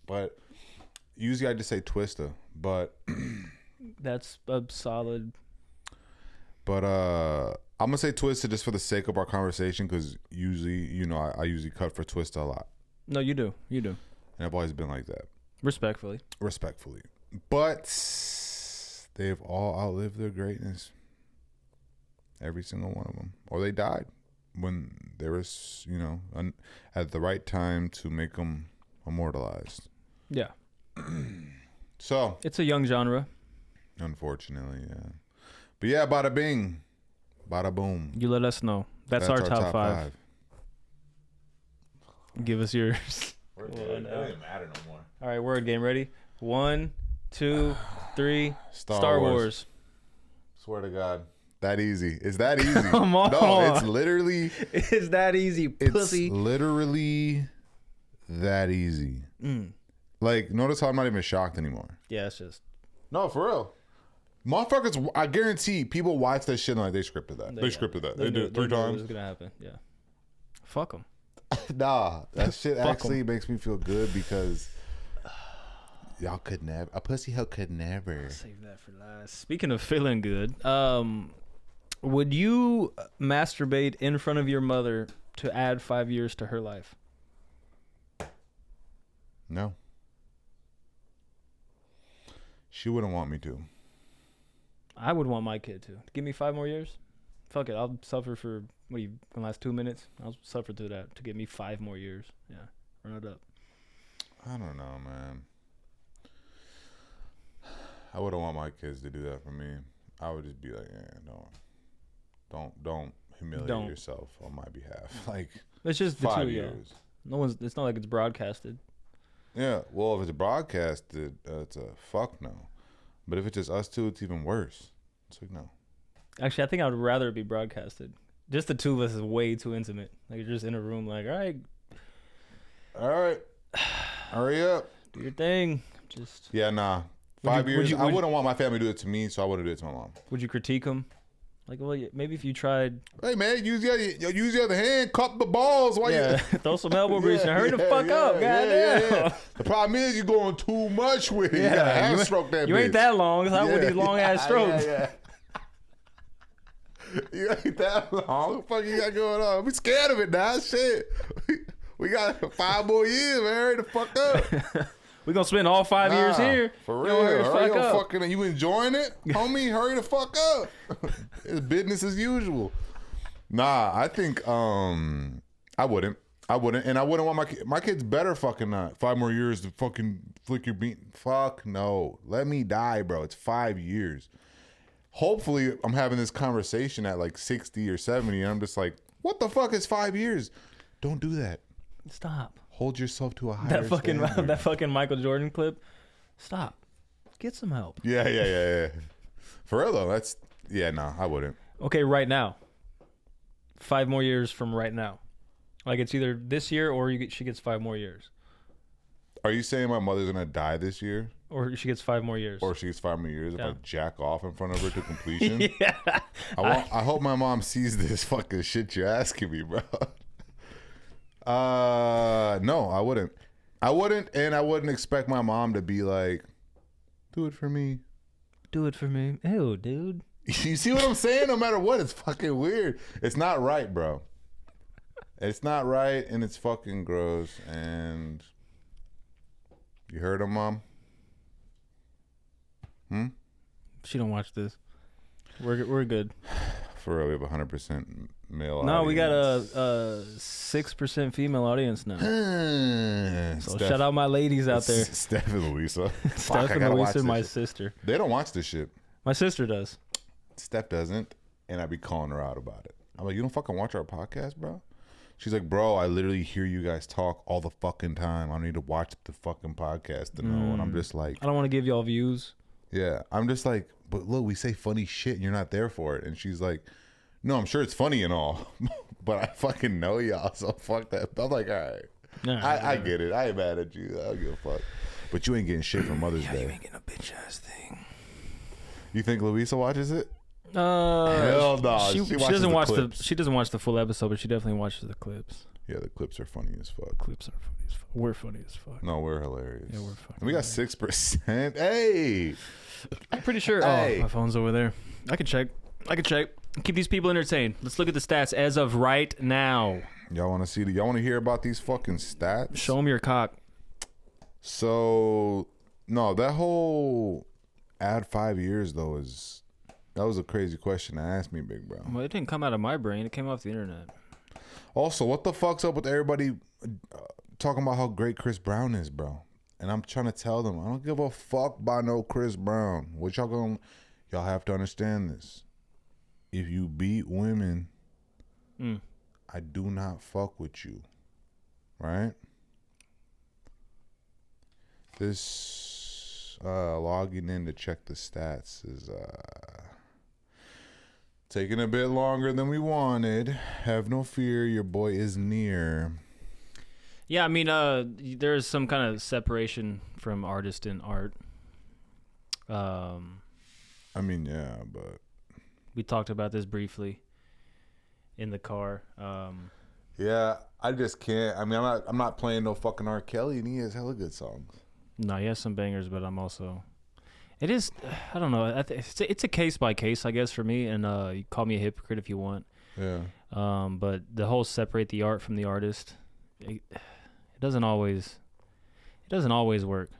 But usually I just say Twista. But That's a solid. I'm gonna say Twista just for the sake of our conversation, because usually, you know, I usually cut for Twista a lot. No, you do. You do. And I've always been like that. Respectfully. But they've all outlived their greatness. Every single one of them. Or they died when there was, you know, at the right time to make them immortalized. Yeah. So, It's a young genre. unfortunately, yeah. But yeah, bada bing, bada boom. You let us know. That's our top 5. Give us yours. It doesn't matter no more. All right, word game. Ready? 1, 2, 3. Star Wars. Swear to God. That easy. It's that easy. Come on. No, it's literally. It's that easy, pussy. It's literally that easy. Like, notice how I'm not even shocked anymore. Yeah, it's just. No, for real. Motherfuckers, I guarantee people watch that shit and like they scripted that. They scripted that. They did it 3 times. It was gonna happen. Yeah. Fuck them. Nah, that shit actually makes me feel good because y'all could never. A pussy hoe could never. Save that for last. Speaking of feeling good, would you masturbate in front of your mother to add 5 years to her life? No. She wouldn't want me to. I would want my kid to. Give me 5 more years. Fuck it. I'll suffer for the last 2 minutes. I'll suffer through that to get me 5 more years. Yeah. Run it up. I don't know, man. I wouldn't want my kids to do that for me. I would just be like, don't humiliate yourself on my behalf. Like, it's just the 5 two years. It's not like it's broadcasted. Yeah, well, if it's broadcasted, it's a fuck no. But if it's just us two, it's even worse. It's like, no. Actually, I think I would rather it be broadcasted. Just the two of us is way too intimate. Like, you're just in a room like, all right, hurry up. Do your thing. Just. Yeah, nah. 5 years, I wouldn't want my family to do it to me, so I wouldn't do it to my mom. Would you critique them? Like, well, maybe if you tried. Hey, man, use the other hand, cup the balls while you. Throw some elbow grease and hurry the fuck up, goddamn. The problem is you're going too much with it. You gotta half stroke that bitch. You ain't that long. It's not with these long ass strokes. You ain't that long. What the fuck you got going on? We scared of it now. Shit. We got 5 more years, man. Hurry the fuck up. We're going to spend all 5 years here. For real. Hurry the fuck up. You enjoying it? Homie, hurry the fuck up. It's business as usual. Nah, I think I wouldn't. And I wouldn't want my kids better fucking not. 5 more years to fucking flick your beat. Fuck no. Let me die, bro. It's 5 years. Hopefully, I'm having this conversation at like 60 or 70, and I'm just like, what the fuck is 5 years? Don't do that. Stop. Hold yourself to a higher standard. That fucking Michael Jordan clip. Stop. Get some help. Yeah. For real though, I wouldn't. Okay, right now. 5 more years from right now. Like, it's either this year or she gets 5 more years. Are you saying my mother's gonna die this year? Or she gets 5 more years. Or she gets 5 more years if I jack off in front of her to completion? Yeah. I hope my mom sees this fucking shit you're asking me, bro. No, I wouldn't. And I wouldn't expect my mom to be like, do it for me. Do it for me. Ew, dude. You see what I'm saying? No matter what, it's fucking weird. It's not right, bro. It's not right, and it's fucking gross. And you heard him, Mom? She don't watch this. We're good. For real, we have 100% male No, audience. we got a 6% female audience now. So shout out my ladies out there. Steph and Louisa. Steph and Louisa, my sister. They don't watch this shit. My sister does. Steph doesn't, and I be calling her out about it. I'm like, you don't fucking watch our podcast, bro? She's like, bro, I literally hear you guys talk all the fucking time. I don't need to watch the fucking podcast to know. And I'm just like, I don't want to give y'all views. Yeah, I'm just like, but look, we say funny shit and you're not there for it. And she's like, no, I'm sure it's funny and all, but I fucking know y'all, so fuck that. I'm like, all right. I get it. I ain't mad at you. I don't give a fuck. But you ain't getting shit from Mother's Day. You ain't getting a bitch ass thing. You think Louisa watches it? Hell no. She doesn't watch she doesn't watch the full episode, but she definitely watches the clips. Yeah, the clips are funny as fuck. Clips are funny as fuck. We're funny as fuck. No, we're hilarious. Yeah, we're funny. We got 6%. Hey, I'm pretty sure. Hey. Oh, my phone's over there. I can check. Keep these people entertained. Let's look at the stats as of right now. Y'all want to see? Y'all want to hear about these fucking stats? Show them your cock. So, no, that whole add 5 years though that was a crazy question to ask me, big bro. Well, it didn't come out of my brain. It came off the internet. Also, what the fuck's up with everybody talking about how great Chris Brown is, bro? And I'm trying to tell them, I don't give a fuck by no Chris Brown. What y'all have to understand this. If you beat women, I do not fuck with you. Right? This logging in to check the stats is taking a bit longer than we wanted. Have no fear, your boy is near. Yeah, I mean, there's some kind of separation from artist and art. I mean, yeah, but We talked about this briefly in the car. yeah, I just can't. I mean, I'm not playing no fucking R. Kelly, and he has hella good songs. No, he has some bangers, but I'm also. It is. I don't know. It's a case by case, I guess, for me. And you call me a hypocrite if you want. Yeah. But the whole separate the art from the artist, it doesn't always. It doesn't always work.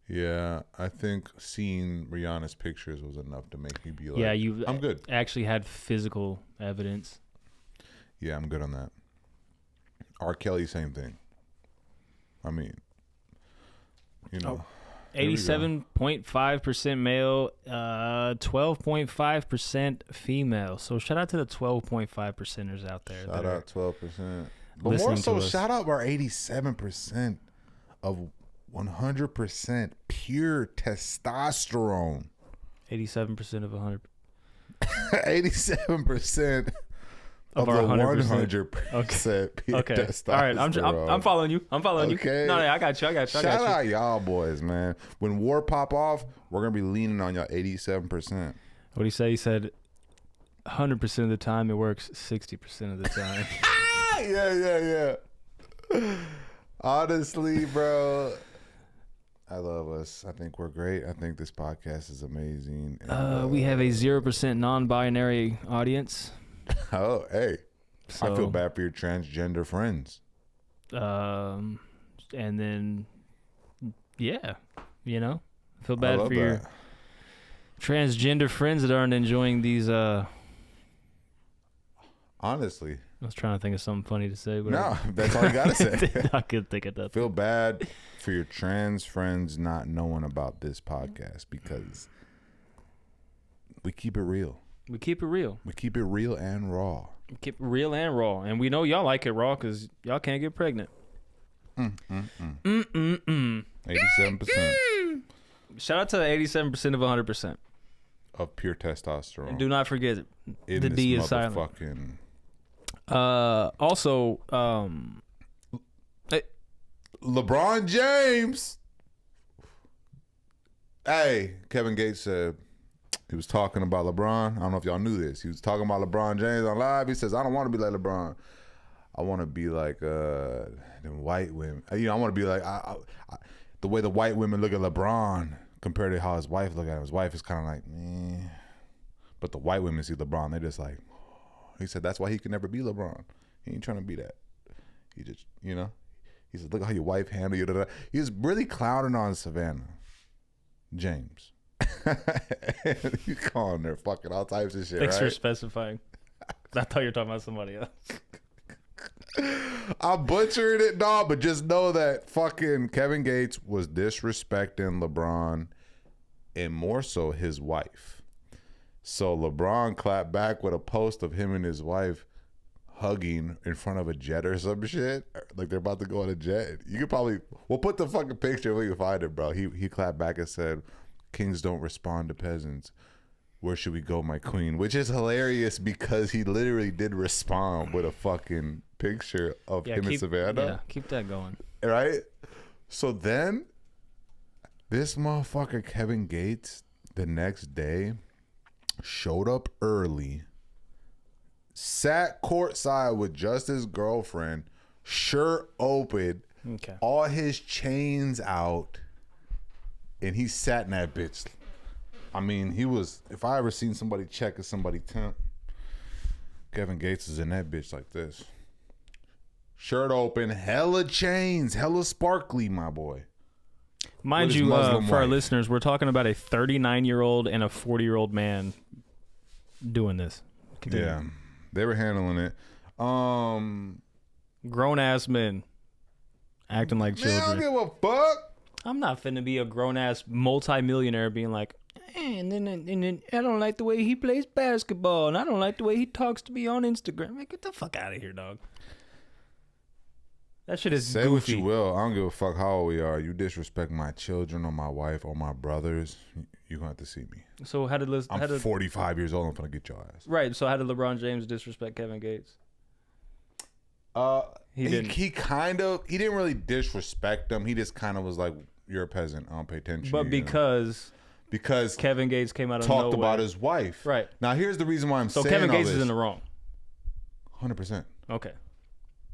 Yeah, I think seeing Rihanna's pictures was enough to make me be like, Yeah, you. I'm good. Actually had physical evidence. Yeah, I'm good on that. R. Kelly, same thing. I mean, you know. 87.5% male, 12.5% female. So shout out to the 12.5%ers out there. Shout out 12%. But listening more so, to us. shout out our 87% of 100% pure testosterone. 87% of 100. 87% Of of our the 100%. 100% pure Okay. testosterone. All right. I'm following you. I'm following Okay. you. No, I got you. I got you. Shout out y'all boys, man. When war pop off, we're going to be leaning on y'all 87%. What he said? He said 100% of the time it works 60% of the time. Yeah. Honestly, bro, I love us. I think we're great. I think this podcast is amazing. And, We have a 0% non-binary audience. Oh, hey. So, I feel bad for your transgender friends. And then, yeah, I feel I bad love for your that. transgender friends that aren't enjoying these. Honestly. I was trying to think of something funny to say, but No, that's all you got to say. I couldn't think of that. Feel bad for your trans friends not knowing about this podcast because we keep it real. We keep it real. We keep it real and raw. We keep it real and raw, and we know y'all like it raw because y'all can't get pregnant. 87% Shout out to the 87% of 100%. of pure testosterone. And do not forget in the this D is silent. motherfucking- Also, LeBron James. Hey, Kevin Gates said he was talking about LeBron. I don't know if y'all knew this. He was talking about LeBron James on live. He says, I don't want to be like LeBron. I want to be like them white women. I want to be like the way the white women look at LeBron compared to how his wife look at him. His wife is kind of like, meh. But the white women see LeBron. They're just like, he said that's why he can never be LeBron. He ain't trying to be that. He just, he said, look at how your wife handled you. He was really clowning on Savannah James. You calling her fucking all types of shit, thanks for right? specifying. I thought you were talking about somebody else. I'm butchering it, dog, but just know that fucking Kevin Gates was disrespecting LeBron and more so his wife. So LeBron clapped back with a post of him and his wife hugging in front of a jet or some shit. Like they're about to go on a jet. You could probably, we'll put the fucking picture where you find it, bro. He clapped back and said, kings don't respond to peasants. Where should we go, my queen? Which is hilarious because he literally did respond with a fucking picture of him and Savannah. Yeah, keep that going. Right? So then, this motherfucker Kevin Gates, the next day, showed up early, sat courtside with just his girlfriend, shirt open, Okay. all his chains out, and he sat in that bitch. I mean, he was, if I ever seen somebody check at somebody temp, Kevin Gates is in that bitch like this. Shirt open, hella chains, hella sparkly, my boy. Mind With his you, Muslim for our wife. listeners, we're talking about a 39-year-old and a 40-year-old man doing this. Continue. Yeah, they were handling it. Grown-ass men acting like Man, I don't children. give a fuck. I'm not finna be a grown-ass multi-millionaire being like, and then I don't like the way he plays basketball, and I don't like the way he talks to me on Instagram. Like, get the fuck out of here, dog. That shit is Say goofy. what you will. I don't give a fuck how old we are. You disrespect my children or my wife or my brothers, you're going to have to see me. So how did I'm 45 years old. I'm going to get your ass. right? So how did LeBron James disrespect Kevin Gates? He didn't. He didn't really disrespect him. He just kind of was like, you're a peasant. I don't pay attention. But to you, because Kevin Gates came out of talked nowhere. about his wife. Right. Now here's the reason why I'm So saying Kevin all Gates this. is in the wrong. 100%. Okay.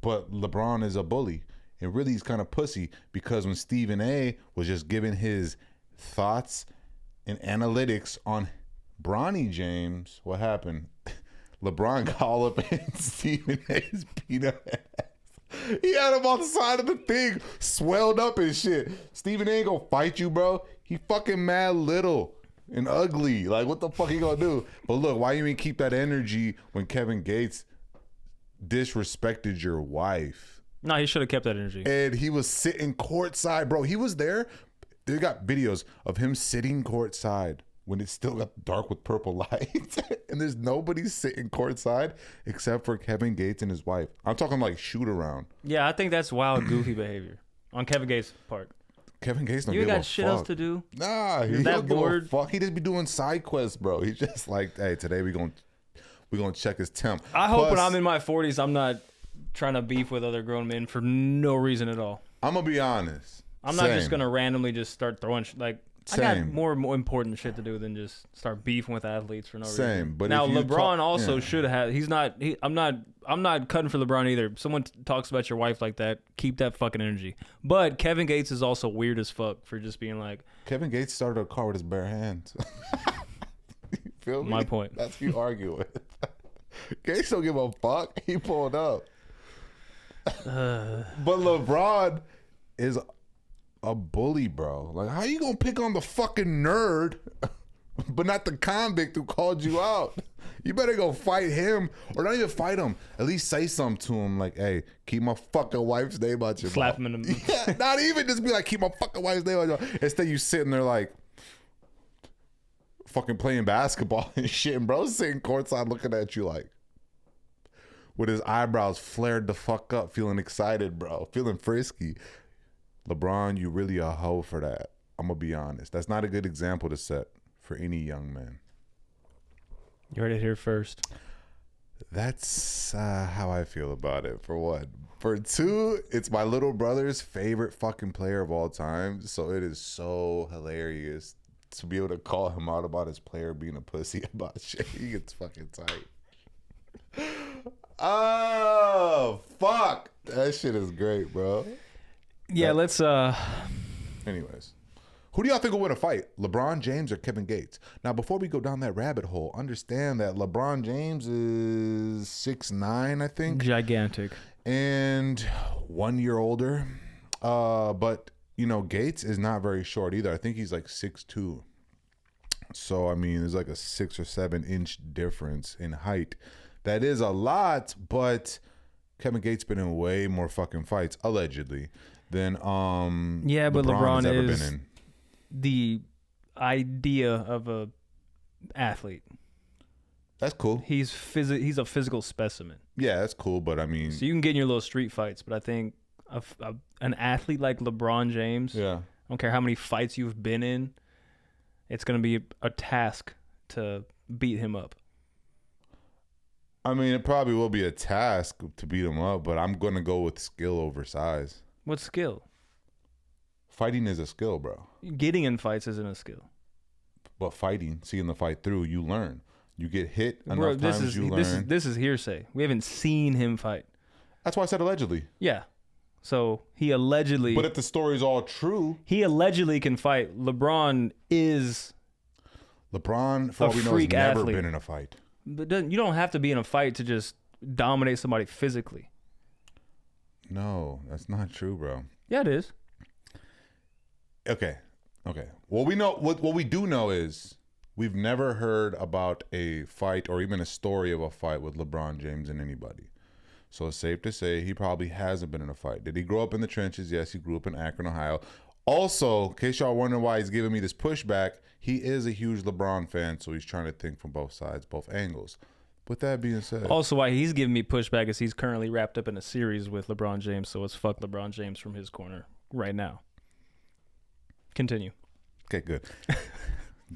But LeBron is a bully, and really he's kind of pussy because when Stephen A was just giving his thoughts and analytics on Bronny James, what happened? LeBron got all up in Stephen A's peanut ass. He had him on the side of the thing, swelled up and shit. Stephen A ain't gonna fight you, bro. He fucking mad little and ugly. Like, what the fuck he gonna do? But look, why you ain't keep that energy when Kevin Gates disrespected your wife? No, he should have kept that energy. And he was sitting courtside, bro. He was there. They got videos of him sitting courtside when it still got dark with purple lights. And there's nobody sitting courtside except for Kevin Gates and his wife. I'm talking like shoot around. Yeah, I think that's wild, goofy behavior on Kevin Gates' part. Kevin Gates don't You give a got shit fuck. else to do. Nah, he You're that don't give a bored? fuck. He just be doing side quests, bro. He's just like, hey, today we gonna check his temp. I hope when Plus, I'm in my 40s, I'm not trying to beef with other grown men for no reason at all. I'm gonna be honest. I'm not just Same. gonna randomly just start throwing I got Same. more important shit to do than just start beefing with athletes for no reason. Same, but now if you LeBron talk- also yeah. should have. I'm not cutting for LeBron either. Someone talks about your wife like that, keep that fucking energy. But Kevin Gates is also weird as fuck for just being like. Kevin Gates started a car with his bare hands. You feel me? My point. That's who you argue with. Gates don't give a fuck. He pulled up. But LeBron is a bully, bro. Like, how you gonna pick on the fucking nerd, but not the convict who called you out? You better go fight him, or not even fight him. At least say something to him, like, "Hey, keep my fucking wife's name out your Slap mouth." him in the. Yeah, not even just be like, "Keep my fucking wife's name out your mouth." Instead, you sitting there like, fucking playing basketball and shit, and bro's sitting courtside looking at you like, with his eyebrows flared the fuck up, feeling excited, bro, feeling frisky. LeBron, you really a hoe for that. I'm gonna be honest. That's not a good example to set for any young man. You heard it here first. That's how I feel about it, for one. For two, it's my little brother's favorite fucking player of all time, so it is so hilarious to be able to call him out about his player being a pussy about shit. He gets fucking tight. Oh, fuck. That shit is great, bro. Yeah, let's. Anyways, who do y'all think will win a fight, LeBron James or Kevin Gates? Now, before we go down that rabbit hole, understand that LeBron James is 6'9", I think, Gigantic. and 1 year older. But you know, Gates is not very short either. I think he's like 6'2". So I mean, there's like a 6 or 7 inch difference in height. That is a lot, but Kevin Gates been in way more fucking fights, allegedly, than Yeah, but LeBron has ever is been in. the idea of a athlete. That's cool. He's a physical specimen. Yeah, that's cool, but I mean, So you can get in your little street fights, but I think an athlete like LeBron James, yeah. I don't care how many fights you've been in, it's going to be a task to beat him up. I mean, it probably will be a task to beat him up, but I'm going to go with skill over size. What skill? Fighting is a skill, bro. Getting in fights isn't a skill. But fighting, seeing the fight through, you learn. You get hit enough Bro, times, you learn. this is hearsay. We haven't seen him fight. That's why I said allegedly. Yeah. So he allegedly But if the story's all true, can fight. LeBron is LeBron, for A all we know, has freak never athlete. been in a fight. But you don't have to be in a fight to just dominate somebody physically. No, that's not true, bro. Yeah, it is. Okay. Well, we know what we do know is we've never heard about a fight or even a story of a fight with LeBron James and anybody. So it's safe to say he probably hasn't been in a fight. Did he grow up in the trenches? Yes, he grew up in Akron, Ohio. Also, in case y'all wondering why he's giving me this pushback, he is a huge LeBron fan, so he's trying to think from both sides, both angles. With that being said, Also, why he's giving me pushback is he's currently wrapped up in a series with LeBron James, so it's fuck LeBron James from his corner right now. Continue. okay, good.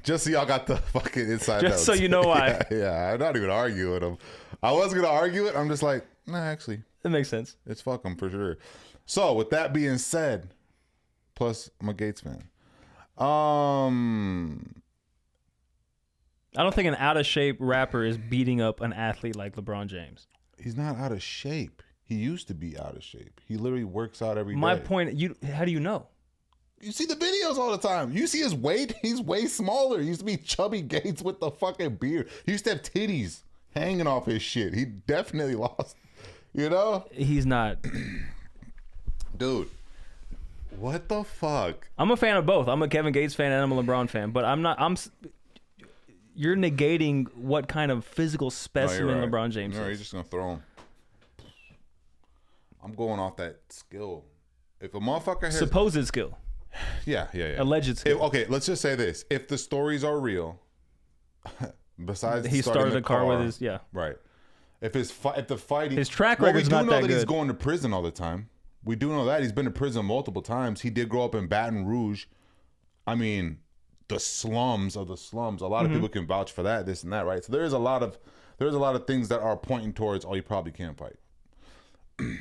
Just so y'all got the fucking inside Just notes. so you know why. Yeah, I'm not even arguing with him. I was going to argue it. I'm just like, nah, actually, That makes sense. it's fuck him for sure. So with that being said, Plus, I'm a Gates fan. I don't think an out of shape rapper is beating up an athlete like LeBron James. He's not out of shape. He used to be out of shape. He literally works out every day. My point, how do you know? You see the videos all the time. You see his weight. He's way smaller. He used to be chubby Gates with the fucking beard. He used to have titties hanging off his shit. He definitely lost. You know? He's not. Dude, what the fuck? I'm a fan of both. I'm a Kevin Gates fan and I'm a LeBron fan. But I'm not. You're negating what kind of physical specimen right. LeBron James is. You're just gonna throw him. I'm going off that skill. If a motherfucker has supposed skill. Yeah. Alleged skill. Okay, let's just say this: if the stories are real, besides he starting started the a car with his right. If the fighting, his track record's not that we do know that good. he's going to prison all the time. We do know that he's been to prison multiple times. He did grow up in Baton Rouge. I mean, the slums of the slums. A lot of people can vouch for that, this and that, right? So there's a lot of things that are pointing towards, oh, you probably can't fight.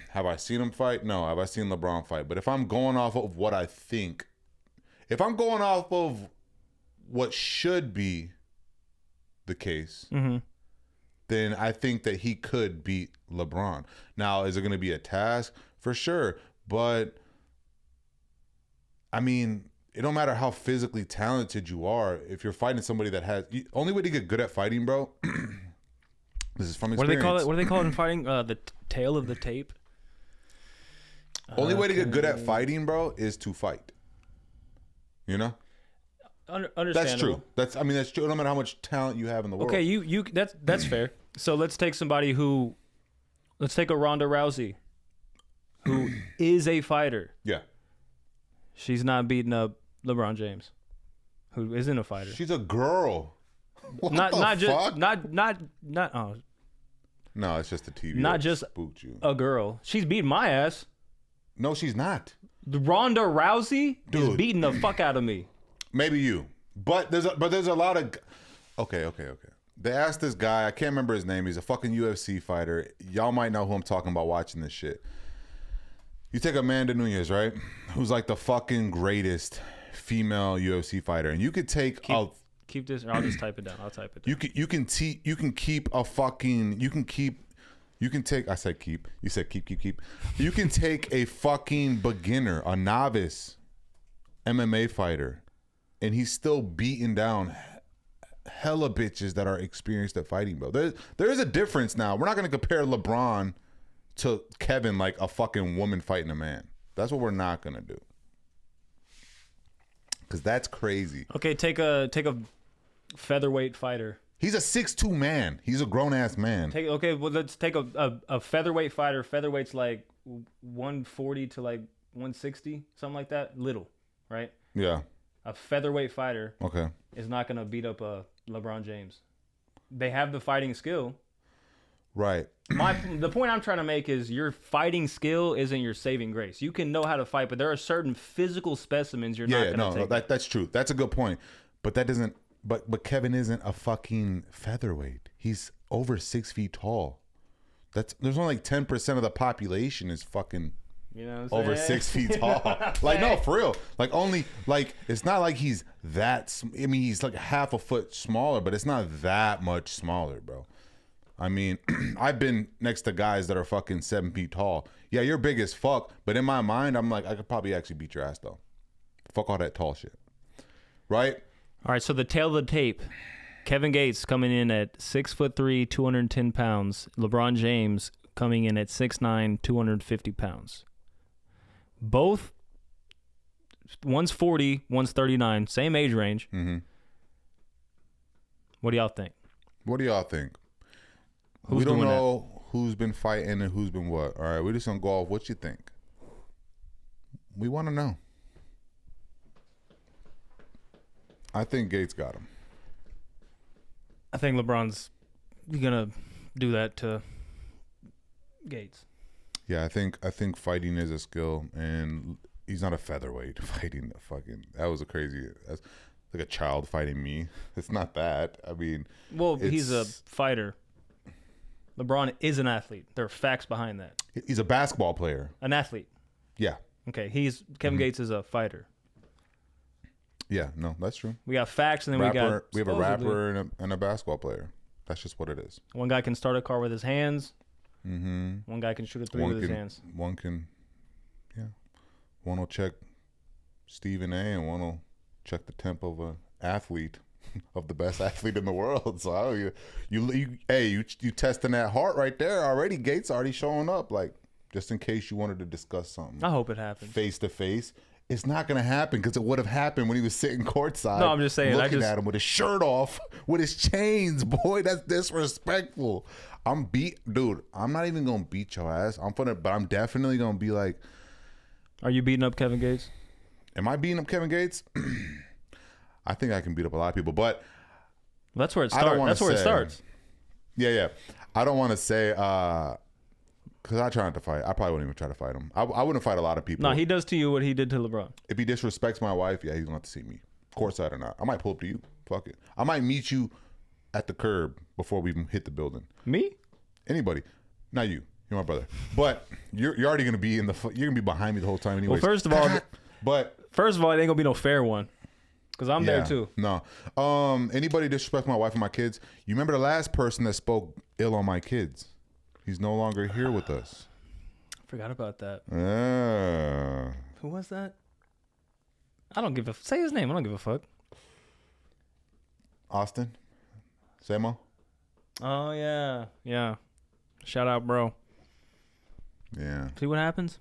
Have I seen him fight? No. Have I seen LeBron fight? But if I'm going off of what I think, if I'm going off of what should be the case, then I think that he could beat LeBron. Now, is it going to be a task? For sure. But, I mean, it don't matter how physically talented you are. If you're fighting somebody that has... Only way to get good at fighting, bro... This is from experience. What do they call it? What do they call it in fighting? The tail of the tape. Only way to get good at fighting, bro, is to fight. You know? Understandable. That's true. That's true. No matter how much talent you have in the world. Okay, you that's fair. So let's take let's take a Ronda Rousey, who is a fighter. Yeah. She's not beating up LeBron James, who isn't a fighter. She's a girl. What not the not fuck? just not oh. No, it's just the TV. Not that just spooked you. a girl. She's beating my ass. No, she's not. Ronda Rousey is beating the fuck out of me. Maybe you, but there's a lot of. Okay. They asked this guy. I can't remember his name. He's a fucking UFC fighter. Y'all might know who I'm talking about watching this shit. You take Amanda Nunes, right? Who's like the fucking greatest female UFC fighter, and you could take Keep this, or I'll just type it down. I'll type it down. You can keep a fucking you can take I said keep. You said keep. You can take a fucking beginner, a novice MMA fighter, and he's still beating down hella bitches that are experienced at fighting, bro. There is a difference now. We're not gonna compare LeBron to Kevin like a fucking woman fighting a man. That's what we're not gonna do. Cause that's crazy. Okay, take a featherweight fighter. He's a 6'2" man. He's a grown ass man. Let's take a featherweight fighter. Featherweight's like 140 to like 160, something like that. Little, right? Yeah. A featherweight fighter Okay. is not gonna beat up LeBron James. They have the fighting skill. Right. The point I'm trying to make is your fighting skill isn't your saving grace. You can know how to fight, but there are certain physical specimens you're not going to take. That's true. That's a good point. But that doesn't. But Kevin isn't a fucking featherweight. He's over 6 feet tall. There's only like 10% of the population is fucking over 6 feet tall. Like no, for real. Like only like it's not like he's that. I mean, he's like half a foot smaller, but it's not that much smaller, bro. I mean, I've been next to guys that are fucking 7 feet tall. Yeah, you're big as fuck, but in my mind, I'm like, I could probably actually beat your ass though. Fuck all that tall shit. Right? All right, so the tail of the tape. Kevin Gates coming in at 6'3", 210 pounds. LeBron James coming in at 6'9", 250 pounds. Both, one's 40, one's 39, same age range. Mm-hmm. What do y'all think? What do y'all think? Who's we don't doing know who's been fighting and who's been what. All right, we're just going to go off what you think. We want to know. I think Gates got him. I think LeBron's gonna do that to Gates. Yeah, I think fighting is a skill, and he's not a featherweight fighting. That was that's like a child fighting me. It's not that. I mean, well, he's a fighter. LeBron is an athlete. There are facts behind that. He's a basketball player. An athlete. Yeah. Okay, Kevin Gates is a fighter. Yeah, no, that's true. We got facts, and then we have a rapper and a basketball player. That's just what it is. One guy can start a car with his hands. Mm-hmm. One guy can shoot a three with his hands. One will check Stephen A. and one will check the temp of an athlete, of the best athlete in the world. So you testing that heart right there already. Gates already showing up, like just in case you wanted to discuss something. I hope it happens face to face. It's not gonna happen because it would have happened when he was sitting courtside. No, I'm just saying. Looking at him with his shirt off, with his chains. Boy, that's disrespectful. Dude. I'm not even gonna beat your ass. But I'm definitely gonna be like. Are you beating up Kevin Gates? Am I beating up Kevin Gates? I think I can beat up a lot of people, but that's where it starts. That's where it starts. Yeah. I don't want to say. Because I try not to fight. I probably wouldn't even try to fight him. I wouldn't fight a lot of people. No, he does to you what he did to LeBron. If he disrespects my wife, yeah, he's going to have to see me. Courtside or not. I might pull up to you. Fuck it. I might meet you at the curb before we even hit the building. Me? Anybody. Not you. You're my brother. But you're already going to be you're going to be behind me the whole time anyway. Well, first of all, it ain't going to be no fair one. Because I'm there too. No. Anybody disrespect my wife and my kids? You remember the last person that spoke ill on my kids? He's no longer here with us. Forgot about that. Yeah. Who was that? I don't give a... Say his name. I don't give a fuck. Austin? Samo? Oh, yeah. Yeah. Shout out, bro. Yeah. See what happens?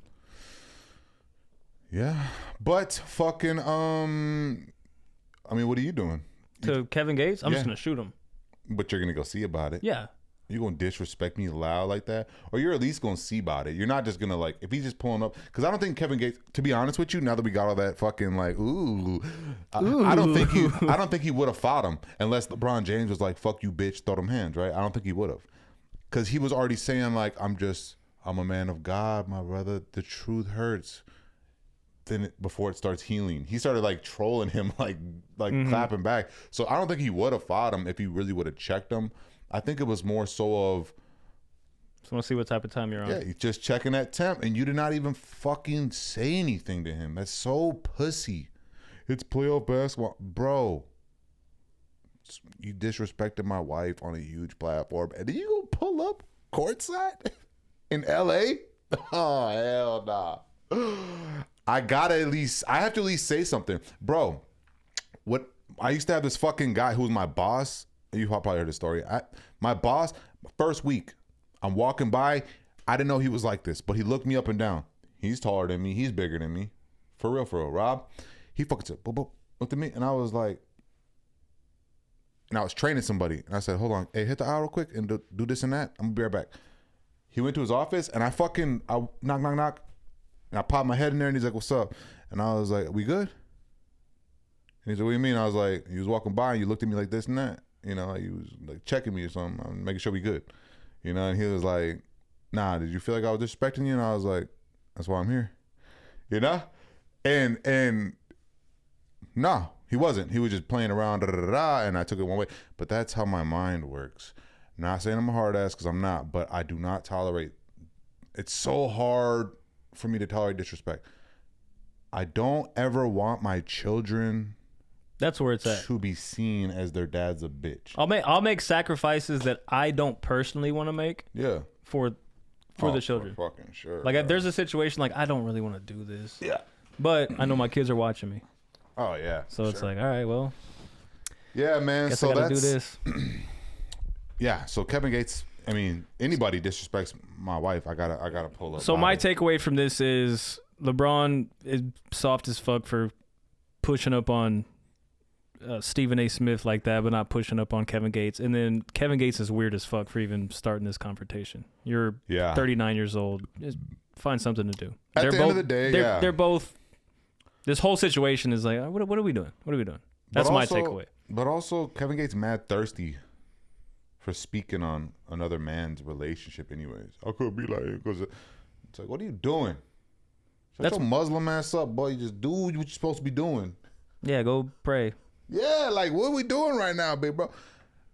Yeah. But fucking, I mean, what are you doing? To Kevin Gates? I'm just going to shoot him. But you're going to go see about it. Yeah. You gonna disrespect me loud like that, or you're at least gonna see about it. You're not just gonna if he's just pulling up. Because I don't think Kevin Gates. To be honest with you, now that we got all that fucking I don't think he would have fought him unless LeBron James was like, "Fuck you, bitch," throw them hands, right? I don't think he would have, because he was already saying like, I'm a man of God, my brother. The truth hurts. Then before it starts healing, he started like trolling him, like clapping back. So I don't think he would have fought him if he really would have checked him. I think it was more so of... Just want to see what type of time you're on. Yeah, he's just checking that temp, and you did not even fucking say anything to him. That's so pussy. It's playoff basketball. Bro, you disrespected my wife on a huge platform, and then you go pull up courtside in L.A.? Oh, hell nah. I have to at least say something. Bro, I used to have this fucking guy who was my boss. You probably heard the story. My boss, first week, I'm walking by. I didn't know he was like this, but he looked me up and down. He's taller than me. He's bigger than me. For real, Rob. He fucking said, boop, boop, looked at me, and I was like, and I was training somebody. And I said, hold on. Hey, hit the hour real quick and do this and that. I'm going to be right back. He went to his office, and I knock. And I popped my head in there, and he's like, what's up? And I was like, we good? And he said, what do you mean? I was like, he was walking by, and you looked at me like this and that. You know, he was like checking me or something. I'm making sure we good. You know, and he was like, nah, did you feel like I was disrespecting you? And I was like, that's why I'm here. You know? And no, he wasn't. He was just playing around, and I took it one way. But that's how my mind works. Not saying I'm a hard ass, because I'm not, but I do not tolerate. It's so hard for me to tolerate disrespect. I don't ever want my children... That's where it's at. To be seen as their dad's a bitch. I'll make sacrifices that I don't personally want to make. Yeah. For the children. For fucking sure. Like if there's a situation like I don't really want to do this. Yeah. But I know my kids are watching me. Oh yeah. So it's like, all right, well. Yeah, man. Guess so I gotta that's do this. Yeah. So Kevin Gates. I mean, anybody disrespects my wife, I gotta pull up. So my takeaway from this is LeBron is soft as fuck for pushing up on Stephen A. Smith like that, but not pushing up on Kevin Gates. And then Kevin Gates is weird as fuck for even starting this confrontation. You're 39 years old. Just find something to do. At the end of the day, they're both. This whole situation is like, what are we doing? What are we doing? That's my takeaway. But also, Kevin Gates mad thirsty for speaking on another man's relationship. Anyways, I could be like, because it's like, what are you doing? Shut your Muslim ass up, boy. You just do what you're supposed to be doing. Yeah, go pray. Yeah, like what are we doing right now, big bro?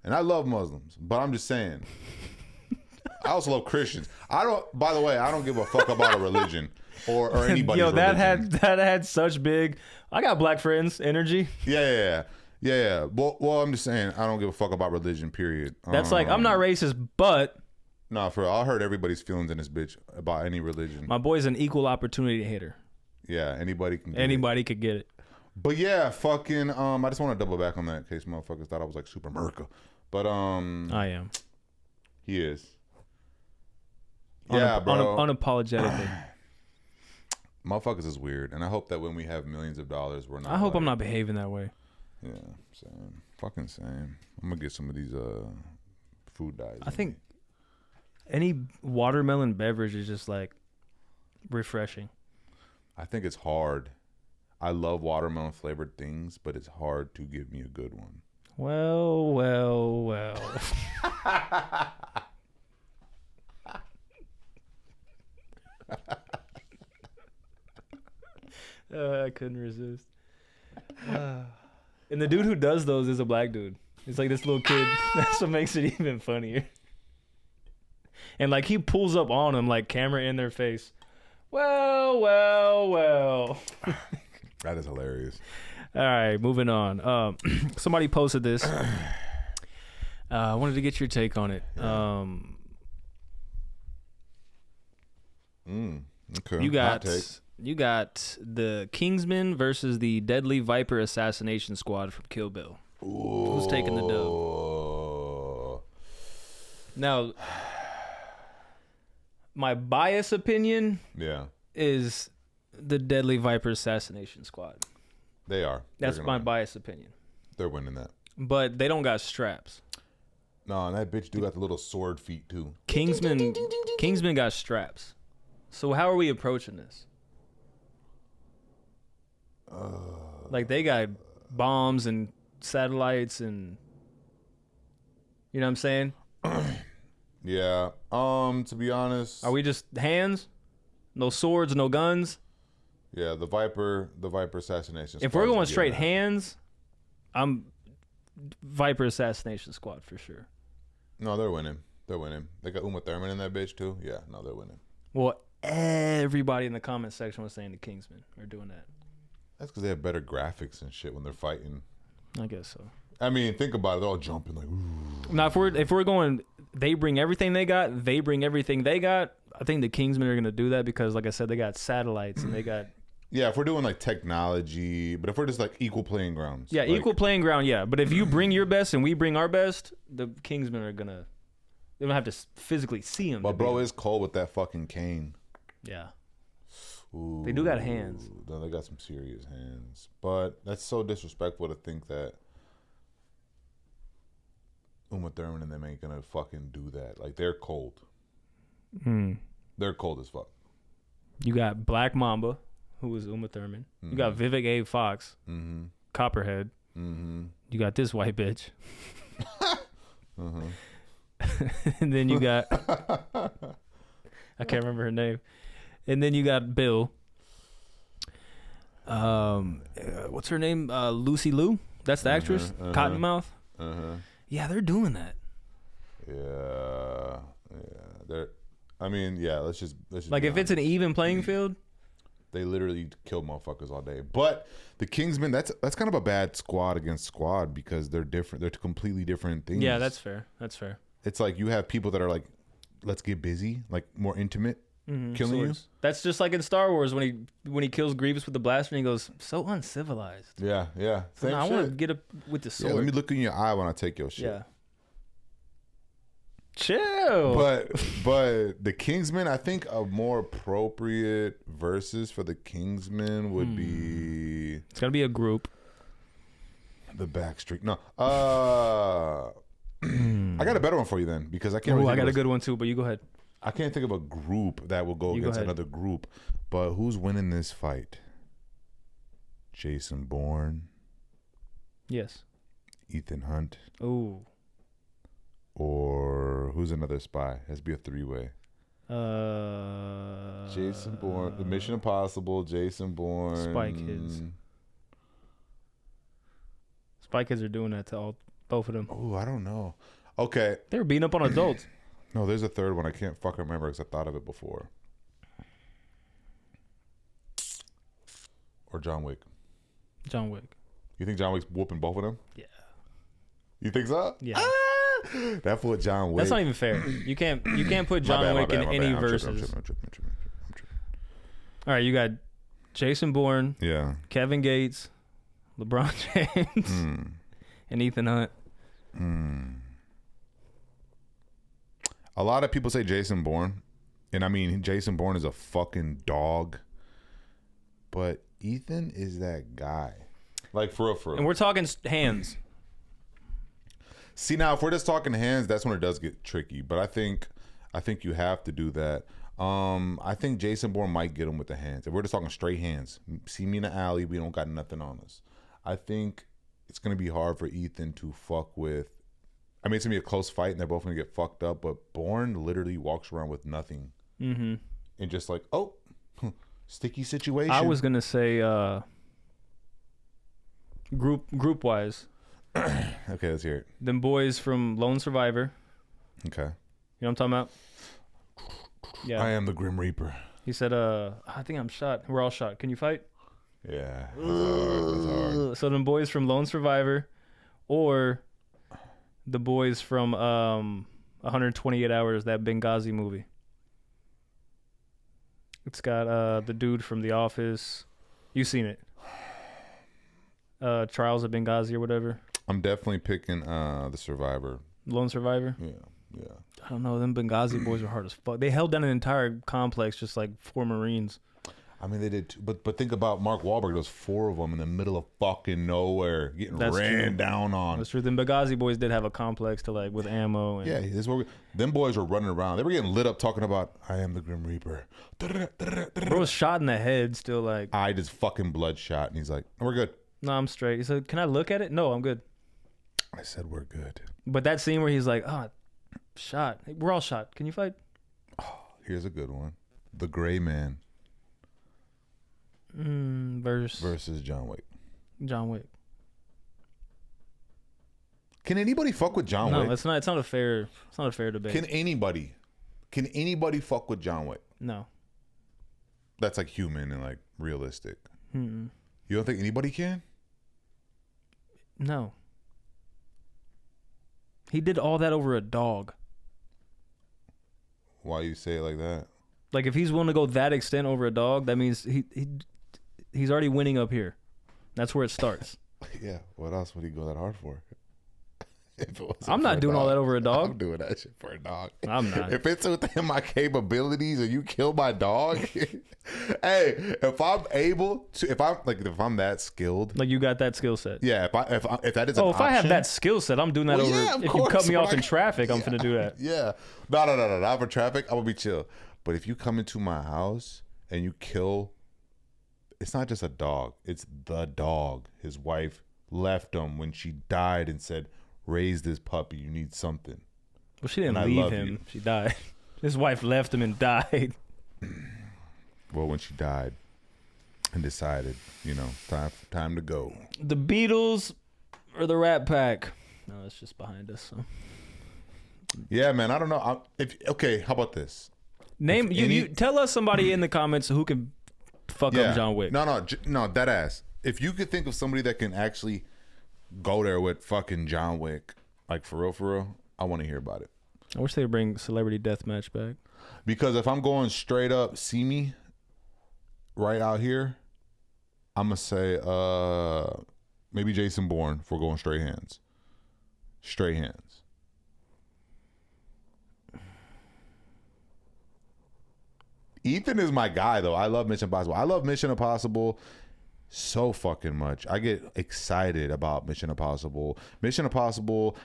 And I love Muslims, but I'm just saying. I also love Christians. By the way, I don't give a fuck about a religion. or anybody's Yo, that religion. had such big. I got black friends energy. Yeah. Well, I'm just saying, I don't give a fuck about religion. Period. That's like I'm not racist, but No, for I hurt everybody's feelings in this bitch about any religion. my boy's an equal opportunity hater. Yeah, anybody can. Anybody could get it. But yeah, fucking. I just want to double back on that in case motherfuckers thought I was like super Merca. But I am. he is. Yeah, bro. Unapologetically. Motherfuckers is weird, and I hope that when we have millions of dollars, we're not. I hope like, I'm not behaving that way. Yeah, same. Fucking same. I'm gonna get some of these food dyes. I think any watermelon beverage is just like refreshing. I think it's hard. I love watermelon flavored things, but it's hard to give me a good one. Well. I couldn't resist. And the dude who does those is a black dude. It's like this little kid. That's what makes it even funnier. And like he pulls up on him, like camera in their face. Well. That is hilarious. All right, moving on. Somebody posted this. I wanted to get your take on it. Okay. You Hot take. got the Kingsman versus the Deadly Viper Assassination Squad from Kill Bill. Who's taking the dub? Now, my bias opinion Yeah, is the Deadly Viper Assassination Squad. they are. That's They're my win. bias opinion. They're winning that. But they don't got straps. No, and that bitch do got the little sword feet too. Kingsman got straps. So how are we approaching this? Like they got bombs and satellites and you know what I'm saying? Yeah. To be honest. Are we just hands? No swords, no guns? Yeah, the Viper assassination. If Squad we're is going straight getting that. hands, I'm Viper Assassination Squad for sure. No, they're winning. They're winning. They got Uma Thurman in that bitch too. Yeah, no, they're winning. Well, everybody in the comment section was saying the Kingsmen are doing that. That's because they have better graphics and shit when they're fighting. I guess so. I mean, think about it. They're all jumping like. Ooh. Now, if we're going, they bring everything they got. They bring everything they got. I think the Kingsmen are gonna do that because, like I said, they got satellites and they got Yeah, if we're doing like technology, but if we're just like equal playing grounds. yeah, like, equal playing ground. Yeah, but if you bring your best and we bring our best, the Kingsmen are gonna. They don't have to physically see them. But bro, it's cold with that fucking cane. Yeah. Ooh, They do got hands. No, they got some serious hands. But that's so disrespectful to think that Uma Thurman and them ain't gonna fucking do that. Like they're cold. They're cold as fuck. You got Black Mamba, who is Uma Thurman. You got Vivek A. Fox, Copperhead. You got this white bitch. And then you got I can't remember her name. And then you got Bill. What's her name? Lucy Liu. That's the actress. Cottonmouth. Yeah, they're doing that. Yeah. They're. I mean, yeah. Let's just Like be if it's an even playing field. They literally kill motherfuckers all day. But the Kingsmen, that's kind of a bad squad against squad because they're different. They're completely different things. Yeah, that's fair. That's fair. It's like you have people that are like, let's get busy, like more intimate, killing Swords. That's just like in Star Wars when he kills Grievous with the blaster and he goes, so uncivilized. you. Yeah. So Same now I shit. want to get up with the Yeah, sword. let me look in your eye when I take your shit. Yeah. Chill. But the Kingsmen, I think a more appropriate versus for the Kingsmen would be It's gonna be a group. the Backstreet. No, I got a better one for you then because I can't. Oh, really I think got of a good one too, but you go ahead. I can't think of a group that will go You go against ahead. another group. But who's winning this fight? Jason Bourne, Yes. Ethan Hunt, Ooh. or who's another spy? Has to be a three-way. Jason Bourne, The Mission Impossible, Jason Bourne, Spy Kids. Spy Kids are doing that to both of them. Oh, I don't know. Okay, They were beating up on adults. no, there's a third one. I can't fucking remember because I thought of it before. or John Wick? John Wick. You think John Wick's whooping both of them? Yeah. You think so? Yeah. That fool John Wick. That's not even fair. You can't put John Wick in any verses. I'm tripping. All right, you got Jason Bourne, Yeah. Kevin Gates, LeBron James, and Ethan Hunt. A lot of people say Jason Bourne, and I mean Jason Bourne is a fucking dog, but Ethan is that guy. Like for real. And we're talking hands. See, now if we're just talking hands, that's when it does get tricky. But I think you have to do that. I think Jason Bourne might get him with the hands. If we're just talking straight hands, see me in the alley, we don't got nothing on us. I think it's gonna be hard for Ethan to fuck with. I mean, it's gonna be a close fight, and they're both gonna get fucked up. But Bourne literally walks around with nothing, and just like, oh, sticky situation. I was gonna say group wise. Okay, let's hear it. Them boys from Lone Survivor. Okay. You know what I'm talking about? Yeah. I am the Grim Reaper. He said, I think I'm shot. We're all shot. Can you fight? Yeah. That's hard. So them boys from Lone Survivor or the boys from 128 Hours, that Benghazi movie. It's got the dude from The Office. You've seen it. Trials of Benghazi or whatever. I'm definitely picking the Survivor. Lone Survivor? Yeah. I don't know. Them Benghazi boys were hard as fuck. They held down an entire complex just like 4 Marines. I mean, they did too. But think about Mark Wahlberg. There's 4 of them in the middle of fucking nowhere getting ran down on. That's true. Them Benghazi boys did have a complex to like with ammo. And... Yeah, this is where them boys were running around. They were getting lit up talking about, I am the Grim Reaper. Bro was shot in the head still like. I just fucking bloodshot. And he's like, we're good. No, I'm straight. He said, can I look at it? No, I'm good. I said, we're good. But that scene where he's like, shot. Hey, we're all shot. Can you fight? Oh, here's a good one. The Gray Man versus John Wick. John Wick. Can anybody fuck with John Wick? No, it's not a fair debate. Can anybody fuck with John Wick? No. That's like human and like realistic. Mm-mm. You don't think anybody can? No. He did all that over a dog. Why you say it like that? Like if he's willing to go that extent over a dog, that means he's already winning up here. That's where it starts. Yeah. What else would he go that hard for? I'm not doing all that over a dog. I'm doing that shit for a dog. I'm not. If it's within my capabilities and you kill my dog, hey, if I'm that skilled, like you got that skill set. Yeah. If that is an if I have option, that skill set, I'm doing that well, over. Yeah, if you cut me off in traffic, I'm finna do that. Yeah. No. Not for traffic. I'm gonna be chill. But if you come into my house and you kill, it's not just a dog. It's the dog. His wife left him when she died and said, raise this puppy. You need something. Well, she didn't leave him. You. She died. His wife left him and died. Well, when she died and decided, time to go. The Beatles or the Rat Pack? No, it's just behind us. So. Yeah, man. I don't know. Okay, how about this? Name you tell us somebody in the comments who can fuck up John Wick. No, that ass. If you could think of somebody that can actually go there with fucking John Wick, like for real, I want to hear about it. I wish they would bring Celebrity Deathmatch back. Because if I'm going straight up, see me right out here, I'm gonna say maybe Jason Bourne for going straight hands. Straight hands. Ethan is my guy though. I love Mission Impossible. I love Mission Impossible so fucking much. I get excited about Mission Impossible.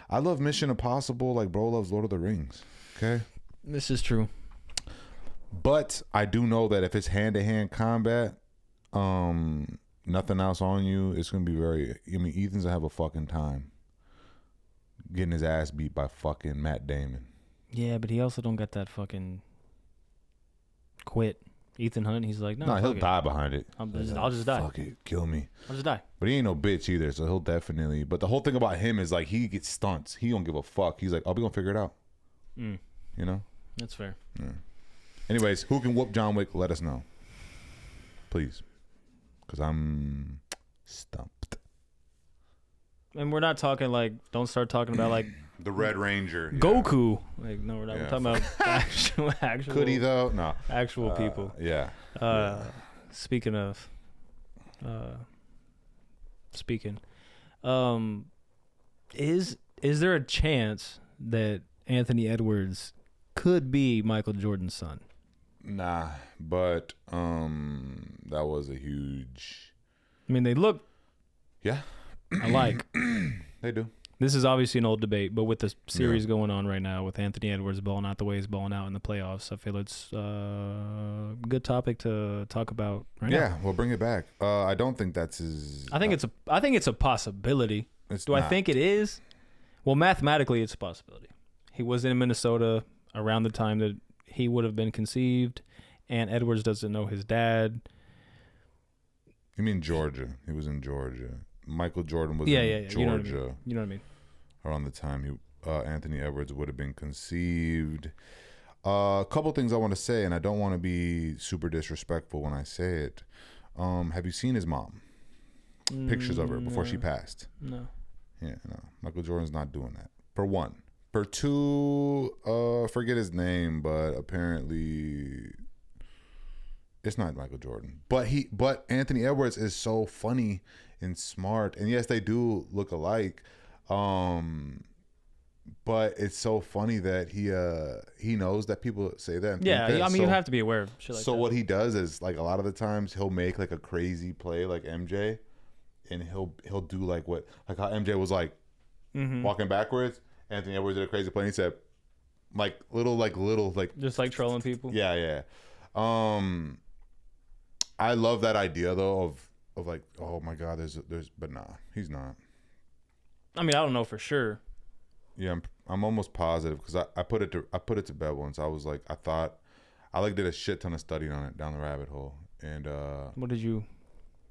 I love Mission Impossible like bro loves Lord of the Rings. Okay? This is true. But I do know that if it's hand-to-hand combat, nothing else on you, it's going to be Ethan's going to have a fucking time getting his ass beat by fucking Matt Damon. Yeah, but he also don't got that fucking quit. Ethan Hunt, he's like, no, he'll die behind it. I'll just die. Fuck it, kill me. I'll just die. But he ain't no bitch either, so he'll definitely. But the whole thing about him is like he gets stunts. He don't give a fuck. He's like, we gonna figure it out. You know? That's fair. Yeah. Anyways, who can whoop John Wick? Let us know, please. Because I'm stumped. And we're not talking like, don't start talking about like The Red Ranger. Yeah. Goku. Like, no, we're not. Yeah. We're talking about actual. Could he though? No. Actual people. Yeah. Speaking of, is there a chance that Anthony Edwards could be Michael Jordan's son? Nah, but that was a huge. I mean, they look Yeah, alike. they do. This is obviously an old debate, but with the series going on right now, with Anthony Edwards balling out the way he's balling out in the playoffs, I feel it's a good topic to talk about right now. Yeah, we'll bring it back. I don't think that's his. I think it's a possibility. It's Do I not. think it is? Well, mathematically, it's a possibility. He was in Minnesota around the time that he would have been conceived, and Edwards doesn't know his dad. You mean Georgia? He was in Georgia. Michael Jordan was in Georgia. You know what I mean? Around the time Anthony Edwards would have been conceived. A couple things I want to say, and I don't want to be super disrespectful when I say it. Have you seen his mom? Pictures of her before she passed. No. Yeah, no. Michael Jordan's not doing that. For one. For two, forget his name, but apparently it's not Michael Jordan. But Anthony Edwards is so funny and smart. And yes, they do look alike. But it's so funny that he knows that people say that. And Yeah, think that. I mean, you have to be aware of shit like that. So what he does is, like, a lot of the times he'll make like a crazy play like MJ, and he'll do like how MJ was like walking backwards. Anthony Edwards did a crazy play. And he said, little just like trolling people. yeah. I love that idea though of like, oh my God, there's but nah, he's not. I mean, I don't know for sure. Yeah, I'm almost positive because I put it to bed once. I was like, I did a shit ton of studying on it down the rabbit hole, and What did you?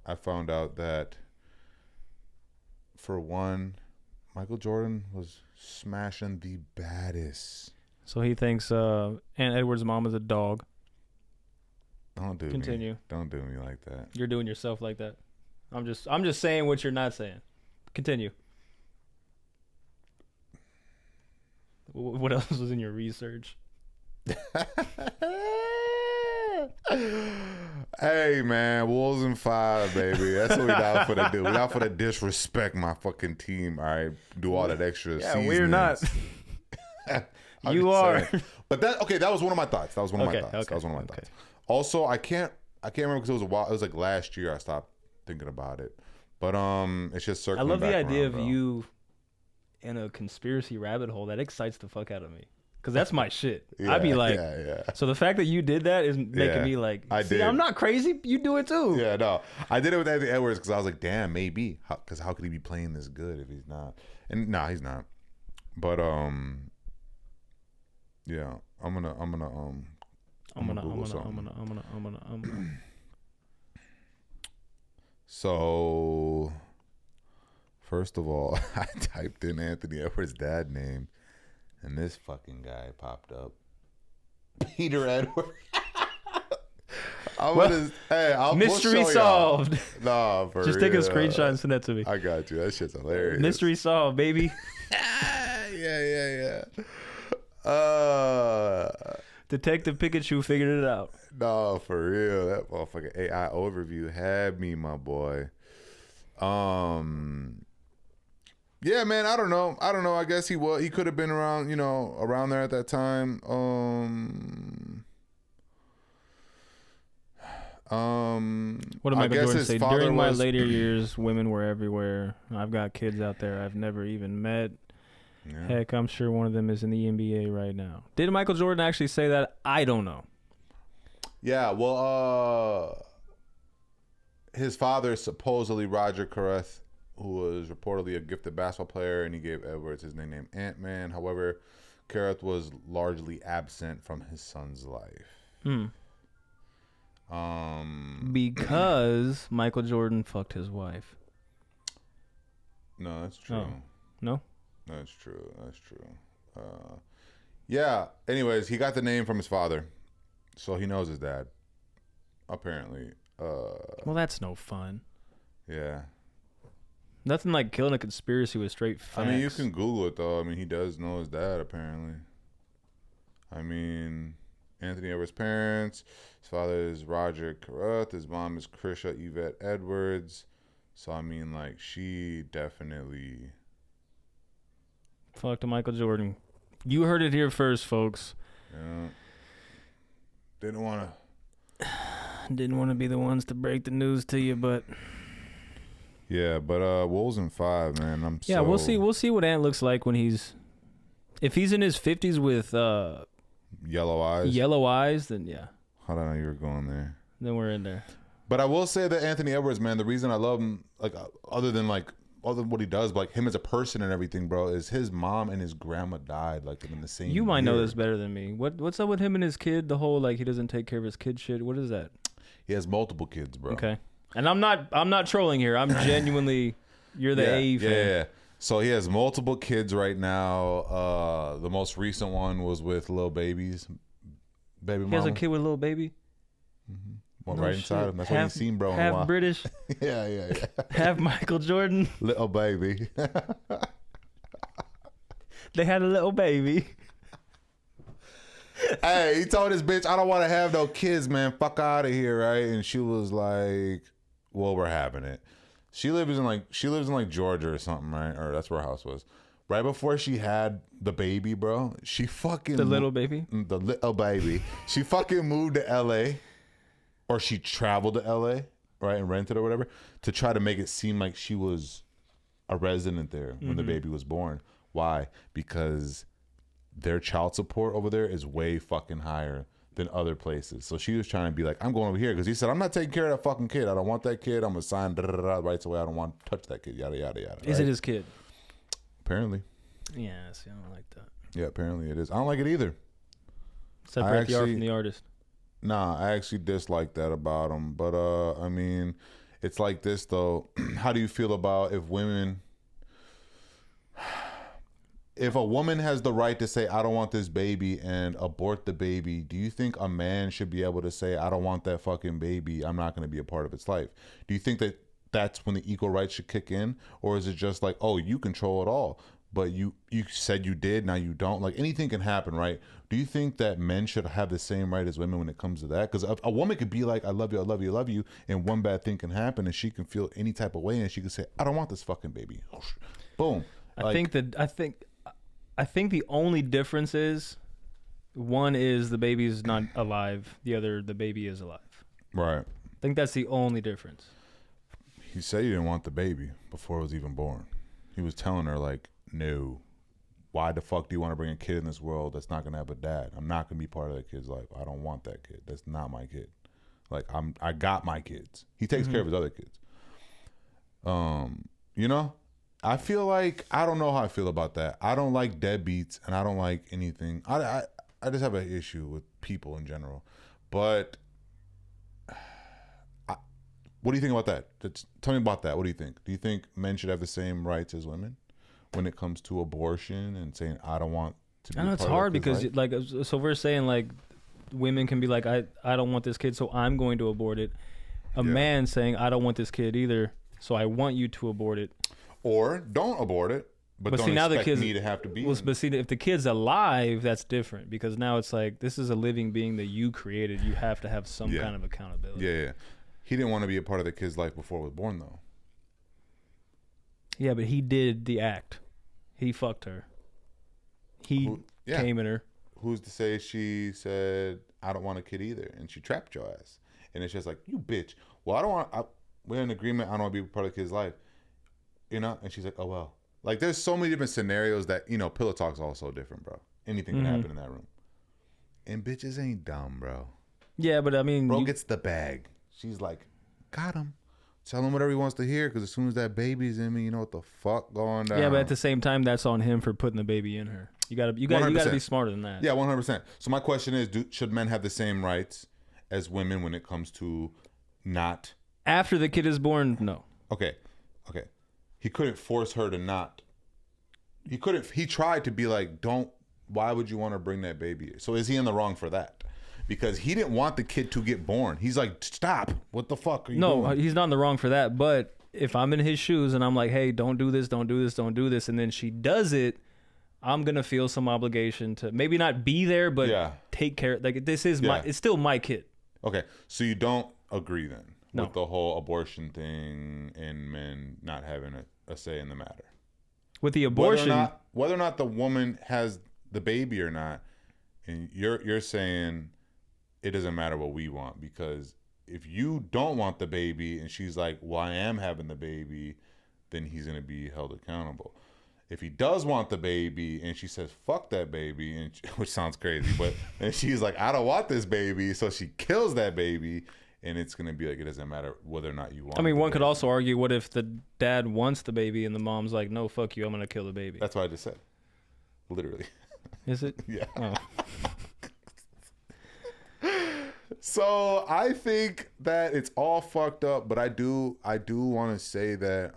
I found out that for one, Michael Jordan was smashing the baddest. So he thinks Aunt Edwards' mom is a dog. Don't do Continue. me. Don't do me like that. You're doing yourself like that. I'm just saying what you're not saying. Continue. What else was in your research? Hey man, Wolves in 5, baby. That's what we down for to do. We down for to disrespect my fucking team. All right, do all that extra. Yeah, we're not. You are. But that was one of my thoughts. That was one of my Okay, thoughts. okay, That was one of my okay. thoughts. Also, I can't remember because it was a while. It was like last year I stopped thinking about it. But it's just I circling love the back idea around, of bro. you in a conspiracy rabbit hole. That excites the fuck out of me. Because that's my shit. I'd be like, yeah. so the fact that you did that is making Yeah, me like, I see, did. I'm not crazy. You do it too. Yeah, no. I did it with Anthony Edwards because I was like, damn, maybe. Because how could he be playing this good if he's not? And nah, he's not. But yeah, I'm gonna Google something. So, first of all, I typed in Anthony Edwards' dad name, and this fucking guy popped up. Peter Edwards. We'll mystery show y'all. solved. Nah, for Just take a real. screenshot and send that to me. I got you. That shit's hilarious. Mystery solved, baby. Yeah. Detective Pikachu figured it out. No, for real. That motherfucking AI overview had me, my boy. Yeah, man, I don't know. I guess he could have been around, around there at that time. What did I Michael guess Jordan his say? father During my was- later years, women were everywhere. I've got kids out there I've never even met. Yeah. Heck, I'm sure one of them is in the NBA right now. Did Michael Jordan actually say that? I don't know. Yeah, well, his father is supposedly Roger Carruth, who was reportedly a gifted basketball player, and he gave Edwards his nickname Ant-Man. However, Carruth was largely absent from his son's life. Because Michael Jordan fucked his wife. No, that's true. Oh. No? That's true. Yeah. Anyways, he got the name from his father, so he knows his dad. Apparently, Well, that's no fun. Yeah. Nothing like killing a conspiracy with straight facts. I mean, you can Google it though. I mean, he does know his dad apparently. I mean, Anthony Edwards' parents. His father is Roger Carruth. His mom is Krisha Yvette Edwards. So I mean, like, she definitely Fuck to Michael Jordan. You heard it here first, folks. Yeah. Didn't want to be the ones to break the news to you, but Yeah, but Wolves in 5, man. we'll see. We'll see what Ant looks like when if he's in his 50s with yellow eyes. Yellow eyes, then yeah. I don't know you were going there. Then we're in there. But I will say that Anthony Edwards, man, the reason I love him, like, other than what he does, but like him as a person and everything, bro, is his mom and his grandma died like in the same You might year. know this better than me. What's up with him and his kid? The whole like he doesn't take care of his kid shit. What is that? He has multiple kids, bro. Okay. And I'm not trolling here. I'm genuinely you're the A fan. Yeah. So he has multiple kids right now. The most recent one was with Lil Baby's baby mama. He has a kid with a little baby. Mm-hmm. One No right shit. inside him. That's what he's seen, bro. In a Half while. British. yeah. Half Michael Jordan. Little baby. They had a little baby. Hey, he told his bitch, I don't want to have no kids, man. Fuck out of here, right? And she was like, well, we're having it. She lives in like Georgia or something, right? Or that's where her house was. Right before she had the baby, bro, she fucking The little baby. The little baby. She fucking moved to LA, or she traveled to LA, right, and rented or whatever, to try to make it seem like she was a resident there when the baby was born. Why? Because their child support over there is way fucking higher than other places. So she was trying to be like, I'm going over here because he said, I'm not taking care of that fucking kid. I don't want that kid. I'm gonna sign rights away. I don't want to touch that kid. Yada yada yada. Is it his kid? Apparently. Yeah, see, I don't like that. Yeah, apparently it is. I don't like it either. Separate the art from the artist. Nah, I actually dislike that about him. But I mean, it's like this though. How do you feel about if a woman has the right to say, I don't want this baby and abort the baby, do you think a man should be able to say, I don't want that fucking baby, I'm not going to be a part of its life? Do you think that that's when the equal rights should kick in? Or is it just like, oh, you control it all, but you said you did, now you don't? Like, anything can happen, right? Do you think that men should have the same right as women when it comes to that? Because a woman could be like, I love you, I love you, I love you, and one bad thing can happen and she can feel any type of way and she can say, I don't want this fucking baby. Boom. I think the only difference is one is the baby's not alive, the other the baby is alive. Right. I think that's the only difference. He said he didn't want the baby before it was even born. He was telling her, like, no, why the fuck do you want to bring a kid in this world that's not going to have a dad? I'm not going to be part of that kid's life. I don't want that kid. That's not my kid. Like, I got my kids. He takes care of his other kids. You know, I feel like, I don't know how I feel about that. I don't like deadbeats and I don't like anything. I just have an issue with people in general. But what do you think about that? Tell me about that. What do you think? Do you think men should have the same rights as women when it comes to abortion and saying, I don't want to be I know it's hard because like, so we're saying like women can be like, I don't want this kid, so I'm going to abort it. A man saying, I don't want this kid either, so I want you to abort it. Or don't abort it, but don't see, now expect the kids, me to have to be. Well, but see, if the kid's alive, that's different because now it's like, this is a living being that you created. You have to have some kind of accountability. Yeah. He didn't want to be a part of the kid's life before it was born, though. Yeah, but he did the act. He fucked her. He came in her. Who's to say she said, I don't want a kid either, and she trapped your ass? And it's just like, you bitch. Well, I don't want, we're in agreement, I don't want to be a part of the kid's life. You know? And she's like, oh, well. Like, there's so many different scenarios that, you know, pillow talk's also different, bro. Anything can happen in that room. And bitches ain't dumb, bro. Yeah, but I mean. Bro gets the bag. She's like, got him. Tell him whatever he wants to hear, because as soon as that baby's in me, you know what the fuck going down. Yeah, but at the same time, that's on him for putting the baby in her. You gotta be smarter than that. Yeah, 100%. So my question is, should men have the same rights as women when it comes to not? After the kid is born, no. Okay. He couldn't force her to not. He couldn't. He tried to be like, don't. Why would you want to bring that baby? So is he in the wrong for that? because he didn't want the kid to get born. He's like, stop. What the fuck are you doing? He's not in the wrong for that. But if I'm in his shoes and I'm like, hey, don't do this, don't do this, don't do this, and then she does it, I'm gonna feel some obligation to maybe not be there, but take care. Like this is it's still my kid. Okay, so you don't agree then No. with the whole abortion thing and men not having a say in the matter? With the abortion, whether or not the woman has the baby or not, and you're saying it doesn't matter what we want, because if you don't want the baby and she's like, well, I am having the baby, then he's gonna be held accountable. If he does want the baby and she says, fuck that baby, and which sounds crazy, but and she's like, I don't want this baby, so she kills that baby, and it's going to be like, it doesn't matter whether or not you want it. I mean, one could also argue, what if the dad wants the baby and the mom's like, no, fuck you, I'm going to kill the baby. That's what I just said. Literally. Is it? Yeah. Oh. So I think that it's all fucked up, but I do want to say that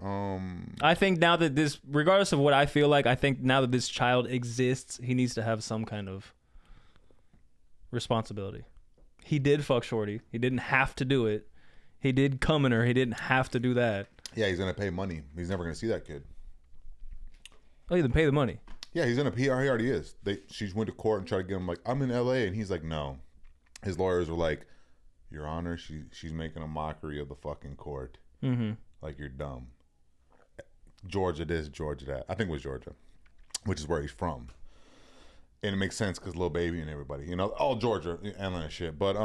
I think now that this, regardless of what I feel like, I think now that this child exists, he needs to have some kind of responsibility. He did fuck Shorty. He didn't have to do it. He did come in her. He didn't have to do that. yeah, he's gonna pay money. He's never gonna see that kid. Oh, you then pay the money. Yeah, he already is. She's went to court and tried to get him like, I'm in LA, and he's like, no. His lawyers were like, Your Honor, she's making a mockery of the fucking court. Mm-hmm. Like, you're dumb. Georgia this, Georgia that. I think it was Georgia, which is where he's from. And it makes sense because Lil Baby and everybody, you know, all Georgia, Atlanta shit. But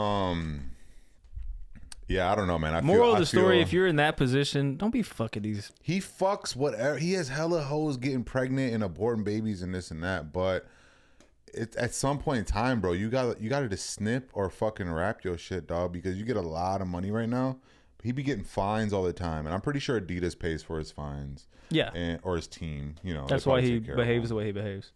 yeah, I don't know, man. Moral of the story: if you're in that position, don't be fucking these. He fucks whatever. He has hella hoes getting pregnant and aborting babies and this and that. But it, at some point in time, bro, you got to just snip or fucking wrap your shit, dog, because you get a lot of money right now. He be getting fines all the time, and I'm pretty sure Adidas pays for his fines. Yeah, or his team. You know, that's why he behaves the way he behaves.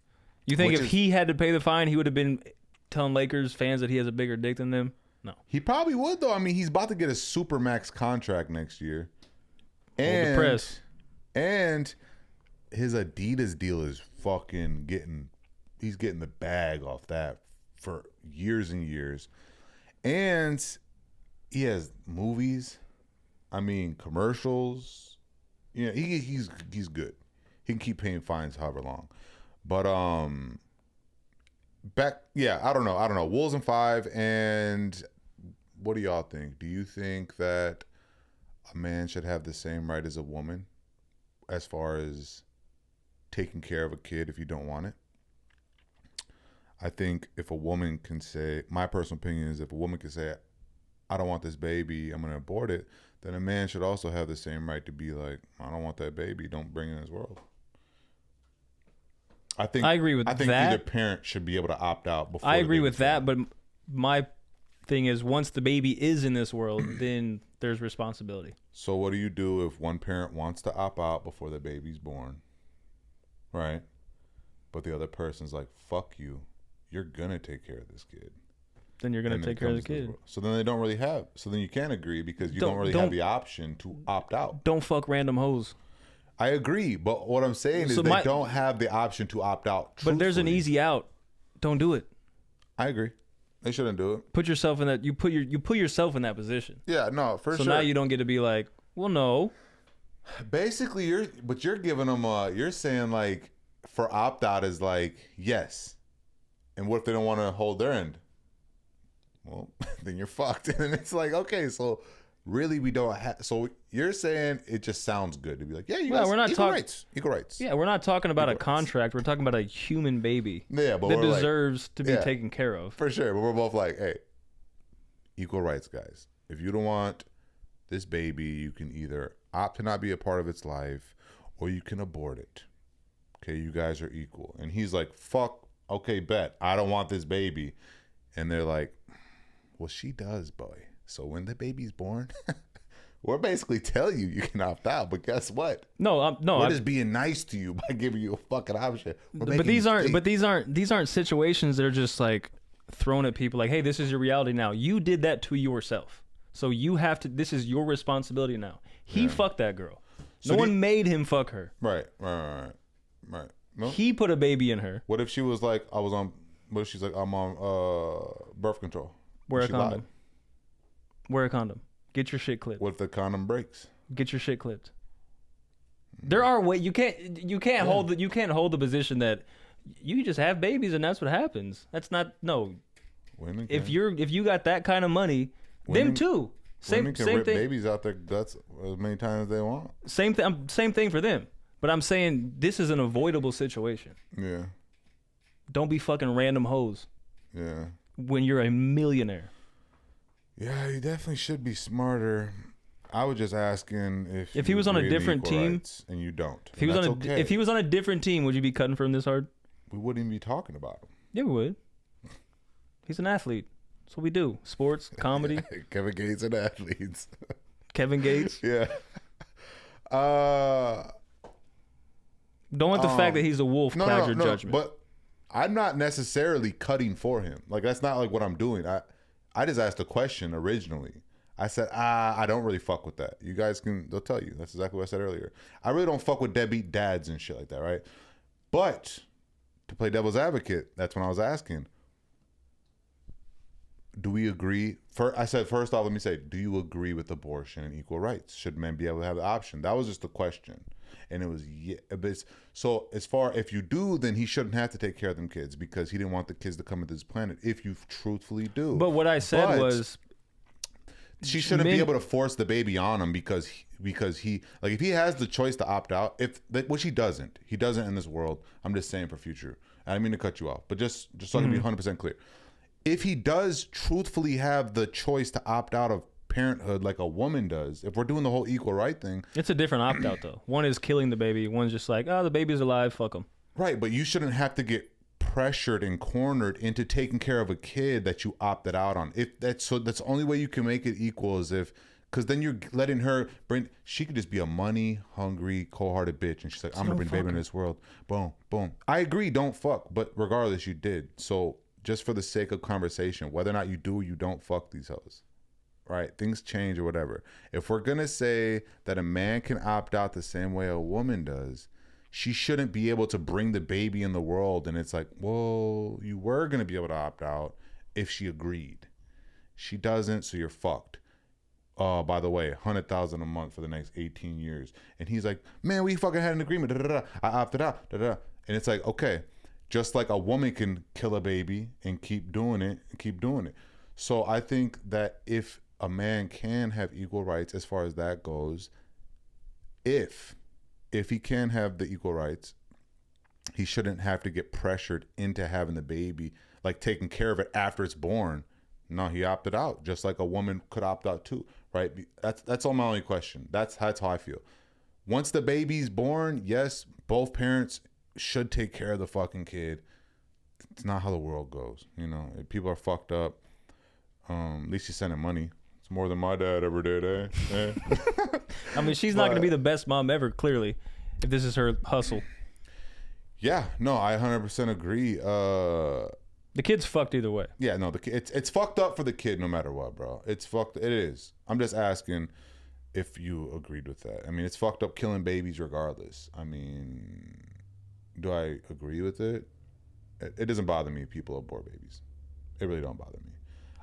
You think if he had to pay the fine, he would have been telling Lakers fans that he has a bigger dick than them? No. He probably would, though. I mean, he's about to get a Supermax contract next year. And the press. And his Adidas deal is fucking he's getting the bag off that for years and years. And he has movies. I mean, commercials. Yeah, he's good. He can keep paying fines however long. But I don't know. Wolves in 5, and what do y'all think? Do you think that a man should have the same right as a woman as far as taking care of a kid if you don't want it? I think if a woman can say, my personal opinion is, if a woman can say, I don't want this baby, I'm going to abort it, then a man should also have the same right to be like, I don't want that baby, don't bring it in this world. I agree with that. I think either parent should be able to opt out before. I agree with that, but my thing is, once the baby is in this world, then there's responsibility. So what do you do if one parent wants to opt out before the baby's born, right? But the other person's like, fuck you, you're going to take care of this kid. Then you're going to take care of the kid. So then they don't really have, so then you can't agree because you don't really have the option to opt out. Don't fuck random hoes. I agree, but what I'm saying is they don't have the option to opt out. But there's an easy out. Don't do it. I agree. They shouldn't do it. Put yourself in that. You put yourself in that position. Yeah, no, for sure. So now you don't get to be like, well, no. Basically, you're giving them. You're saying like for opt out is like yes, and what if they don't want to hold their end? Well, then you're fucked. And it's like, okay, so. Really, we don't have. So you're saying it just sounds good to be like, yeah, you guys, we're not equal rights. Equal rights. Yeah, we're not talking about a contract. We're talking about a human baby. Yeah, but that deserves to be taken care of. For sure. But we're both like, hey, equal rights, guys. If you don't want this baby, you can either opt to not be a part of its life, or you can abort it. Okay, you guys are equal. And he's like, fuck. Okay, bet. I don't want this baby. And they're like, well, she does, boy. So when the baby's born, we're basically telling you can opt out. But guess what? We're just being nice to you by giving you a fucking option. But these aren't situations that are just like thrown at people like, hey, this is your reality now. You did that to yourself, so you have to. This is your responsibility now. He fucked that girl. So no one made him fuck her. Right. No? He put a baby in her. What if she was like, what if she's like, I'm on birth control? Wear a She condom. lied. Wear a condom. Get your shit clipped. What if the condom breaks? Get your shit clipped. There are ways you can't hold the position that you just have babies and that's what happens. That's not no. Women If can. you got that kind of money, them Women- too. Women can rip thing. babies out their guts as many times as they want. Same thing for them. But I'm saying this is an avoidable situation. Yeah. Don't be fucking random hoes Yeah. when you're a millionaire. Yeah, you definitely should be smarter. I was just asking if he you was on a agree to different equal team- rights, and you don't. If he was on a different team, would you be cutting for him this hard? we wouldn't even be talking about him. Yeah, we would. He's an athlete. That's what we do. Sports, comedy. Kevin Gates and athletes. Kevin Gates. Yeah. Don't let the fact that he's a wolf cloud your judgment. But I'm not necessarily cutting for him. Like that's not like what I'm doing. I just asked a question originally. I said, I don't really fuck with that. You guys they'll tell you. That's exactly what I said earlier. I really don't fuck with deadbeat dads and shit like that, right? But to play devil's advocate, that's when I was asking, do we agree? I said, first off, let me say, do you agree with abortion and equal rights? Should men be able to have the option? That was just the question. And it was, yeah. But so if you do, then he shouldn't have to take care of them kids because he didn't want the kids to come into this planet if you truthfully do. But what I said was, she shouldn't be able to force the baby on him because he like if he has the choice to opt out, which he doesn't in this world. I'm just saying for future. I didn't mean to cut you off, but just so I can be 100% clear. If he does truthfully have the choice to opt out of parenthood like a woman does, if we're doing the whole equal right thing, it's a different opt out though. One is killing the baby. One's just like, oh, the baby's alive. Fuck him. right? But you shouldn't have to get pressured and cornered into taking care of a kid that you opted out on. If that's the only way you can make it equal is if, because then you're letting her she could just be a money hungry, cold-hearted bitch, and she's like, I'm gonna bring baby in this world. Boom, boom. I agree, don't fuck, but regardless, you did. So just for the sake of conversation, whether or not you do or you don't fuck these hoes, right? Things change or whatever. If we're gonna say that a man can opt out the same way a woman does, she shouldn't be able to bring the baby in the world. And it's like, well, you were going to be able to opt out if she agreed. She doesn't, so you're fucked. Oh, by the way, $100,000 a month for the next 18 years. And he's like, man, we fucking had an agreement. Da, da, da. I opted out. Da, da, da. And it's like, okay, just like a woman can kill a baby and keep doing it. So I think that if a man can have equal rights as far as that goes, if he can have the equal rights, he shouldn't have to get pressured into having the baby, like taking care of it after it's born. No, he opted out, just like a woman could opt out too, right? That's all my only question. That's how I feel. Once the baby's born, yes, both parents should take care of the fucking kid. It's not how the world goes, you know. If people are fucked up, at least he's sending money. It's more than my dad ever did, eh? I mean, she's not going to be the best mom ever, clearly, if this is her hustle. Yeah, no, I 100% agree. The kid's fucked either way. Yeah, no, it's fucked up for the kid no matter what, bro. It's fucked. It is. I'm just asking if you agreed with that. I mean, it's fucked up killing babies regardless. I mean, do I agree with it? It doesn't bother me if people abort babies. It really don't bother me.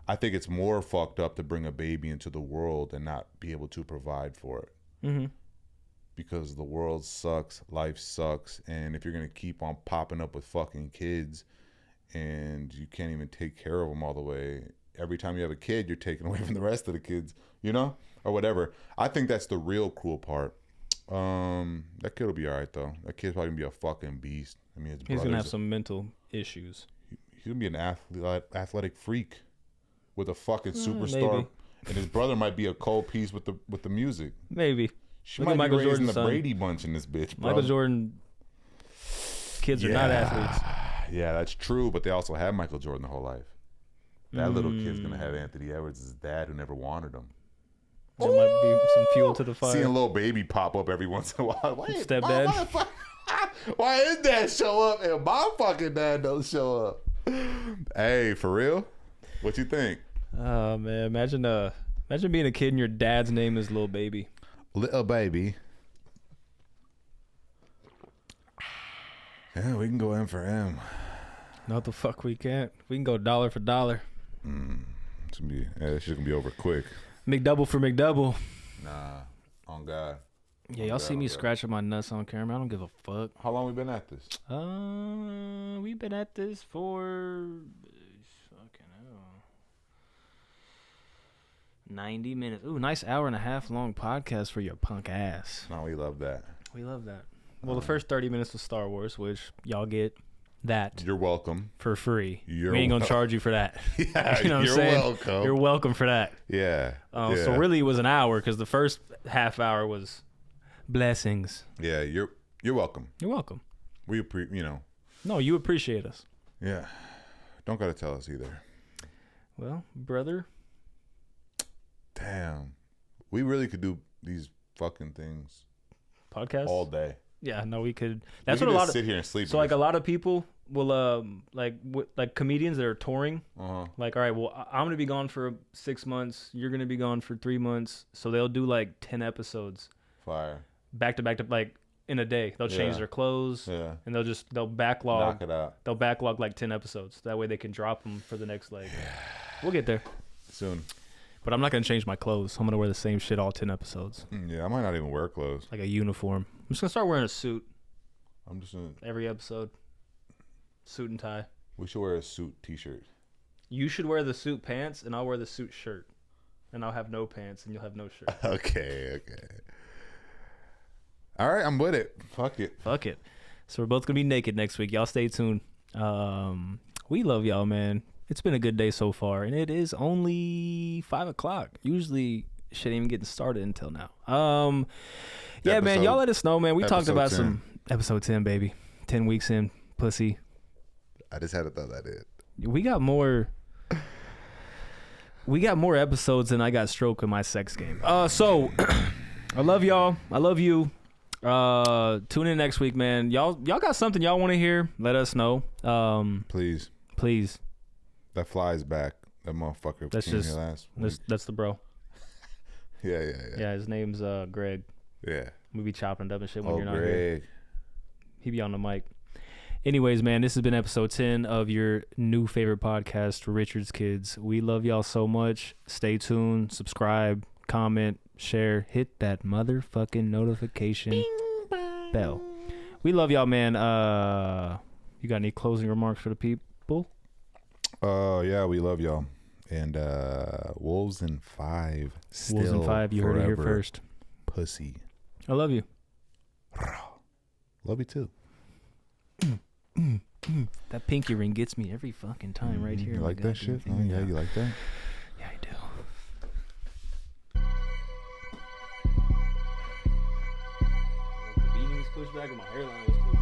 I think it's more fucked up to bring a baby into the world and not be able to provide for it. Mm-hmm. Because the world sucks, life sucks, and if you're going to keep on popping up with fucking kids and you can't even take care of them all the way, every time you have a kid, you're taking away from the rest of the kids, you know? Or whatever. I think that's the real cruel part. That kid will be all right, though. That kid's probably going to be a fucking beast. I mean, he's going to have some mental issues. He's going to be an athletic freak with a fucking superstar. Maybe. And his brother might be a cold piece with the music. Maybe. She might be raising the Brady Bunch in this bitch, bro. Michael Jordan kids are not athletes. Yeah, that's true, but they also had Michael Jordan the whole life. That little kid's going to have Anthony Edwards' dad who never wanted him. There might be some fuel to the fire. Seeing a little baby pop up every once in a while. Wait, stepdad. Why is dad show up and my fucking dad don't show up? Hey, for real? What you think? Oh man, imagine being a kid and your dad's name is Lil Baby. Little Baby. Yeah, we can go in for him. No, the fuck we can't. We can go dollar for dollar. This shit gonna be over quick. McDouble for McDouble. Nah, on God. Yeah, y'all see me scratching my nuts on camera. I don't give a fuck. How long we been at this? We've been at this for fucking hell, 90 minutes. Ooh, nice hour and a half long podcast for your punk ass. No, we love that. We love that. Well, the first 30 minutes was Star Wars, which y'all get that You're welcome. for free. You're we ain't gonna charge you for that. Yeah, You know what I'm you're saying? welcome. You're welcome for that. Yeah. So really, it was an hour because the first half hour was blessings. Yeah, you're welcome. You're welcome. We No, you appreciate us. Yeah. Don't gotta tell us either. Well, brother. Damn. We really could do these fucking things Podcast all day. Yeah, no, we could. That's we what could a lot just of. sit here and sleep. So like a lot of people will like comedians that are touring. Like, all right, well, I'm gonna be gone for 6 months. You're gonna be gone for 3 months. So they'll do like 10 episodes. Fire. Back to back to like in a day. They'll change their clothes. Yeah. And they'll backlog. Knock it out. They'll backlog like 10 episodes. That way they can drop them for the next like. We'll get there Soon. But I'm not gonna change my clothes. I'm gonna wear the same shit all 10 episodes. Yeah, I might not even wear clothes. Like a uniform. I'm just gonna start wearing a suit I'm just gonna. every episode. Suit and tie. We should wear a suit T-shirt. You should wear the suit pants, and I'll wear the suit shirt. And I'll have no pants, and you'll have no shirt. Okay. All right, I'm with it. Fuck it. Fuck it. So we're both gonna be naked next week. Y'all stay tuned. We love y'all, man. It's been a good day so far, and it is only 5 o'clock. Usually, shit ain't even getting started until now. Yeah, man. Y'all let us know, man. We talked about 10. some episode 10, baby. 10 weeks in, pussy. I just had to throw that in. We got more. We got more episodes than I got stroke in my sex game. So I love y'all. I love you. Tune in next week, man. Y'all got something y'all want to hear? Let us know. Please. That fly's back. That motherfucker That's came just here last week. that's the bro. Yeah. Yeah, his name's Greg. Yeah. We be chopping it up and shit when you're not Greg. here. He be on the mic. Anyways, man, this has been episode 10 of your new favorite podcast, Richard's Kids. We love y'all so much. Stay tuned, subscribe, comment, share, hit that motherfucking notification bell. We love y'all, man. You got any closing remarks for the people? Yeah, we love y'all. And Wolves in 5. Wolves in 5, you heard it here first. Pussy. I love you. Love you too. That pinky ring gets me every fucking time right here. You like that shit? Oh, yeah, you like that? Yeah, I do. The beanie was pushed back and my hairline was pushed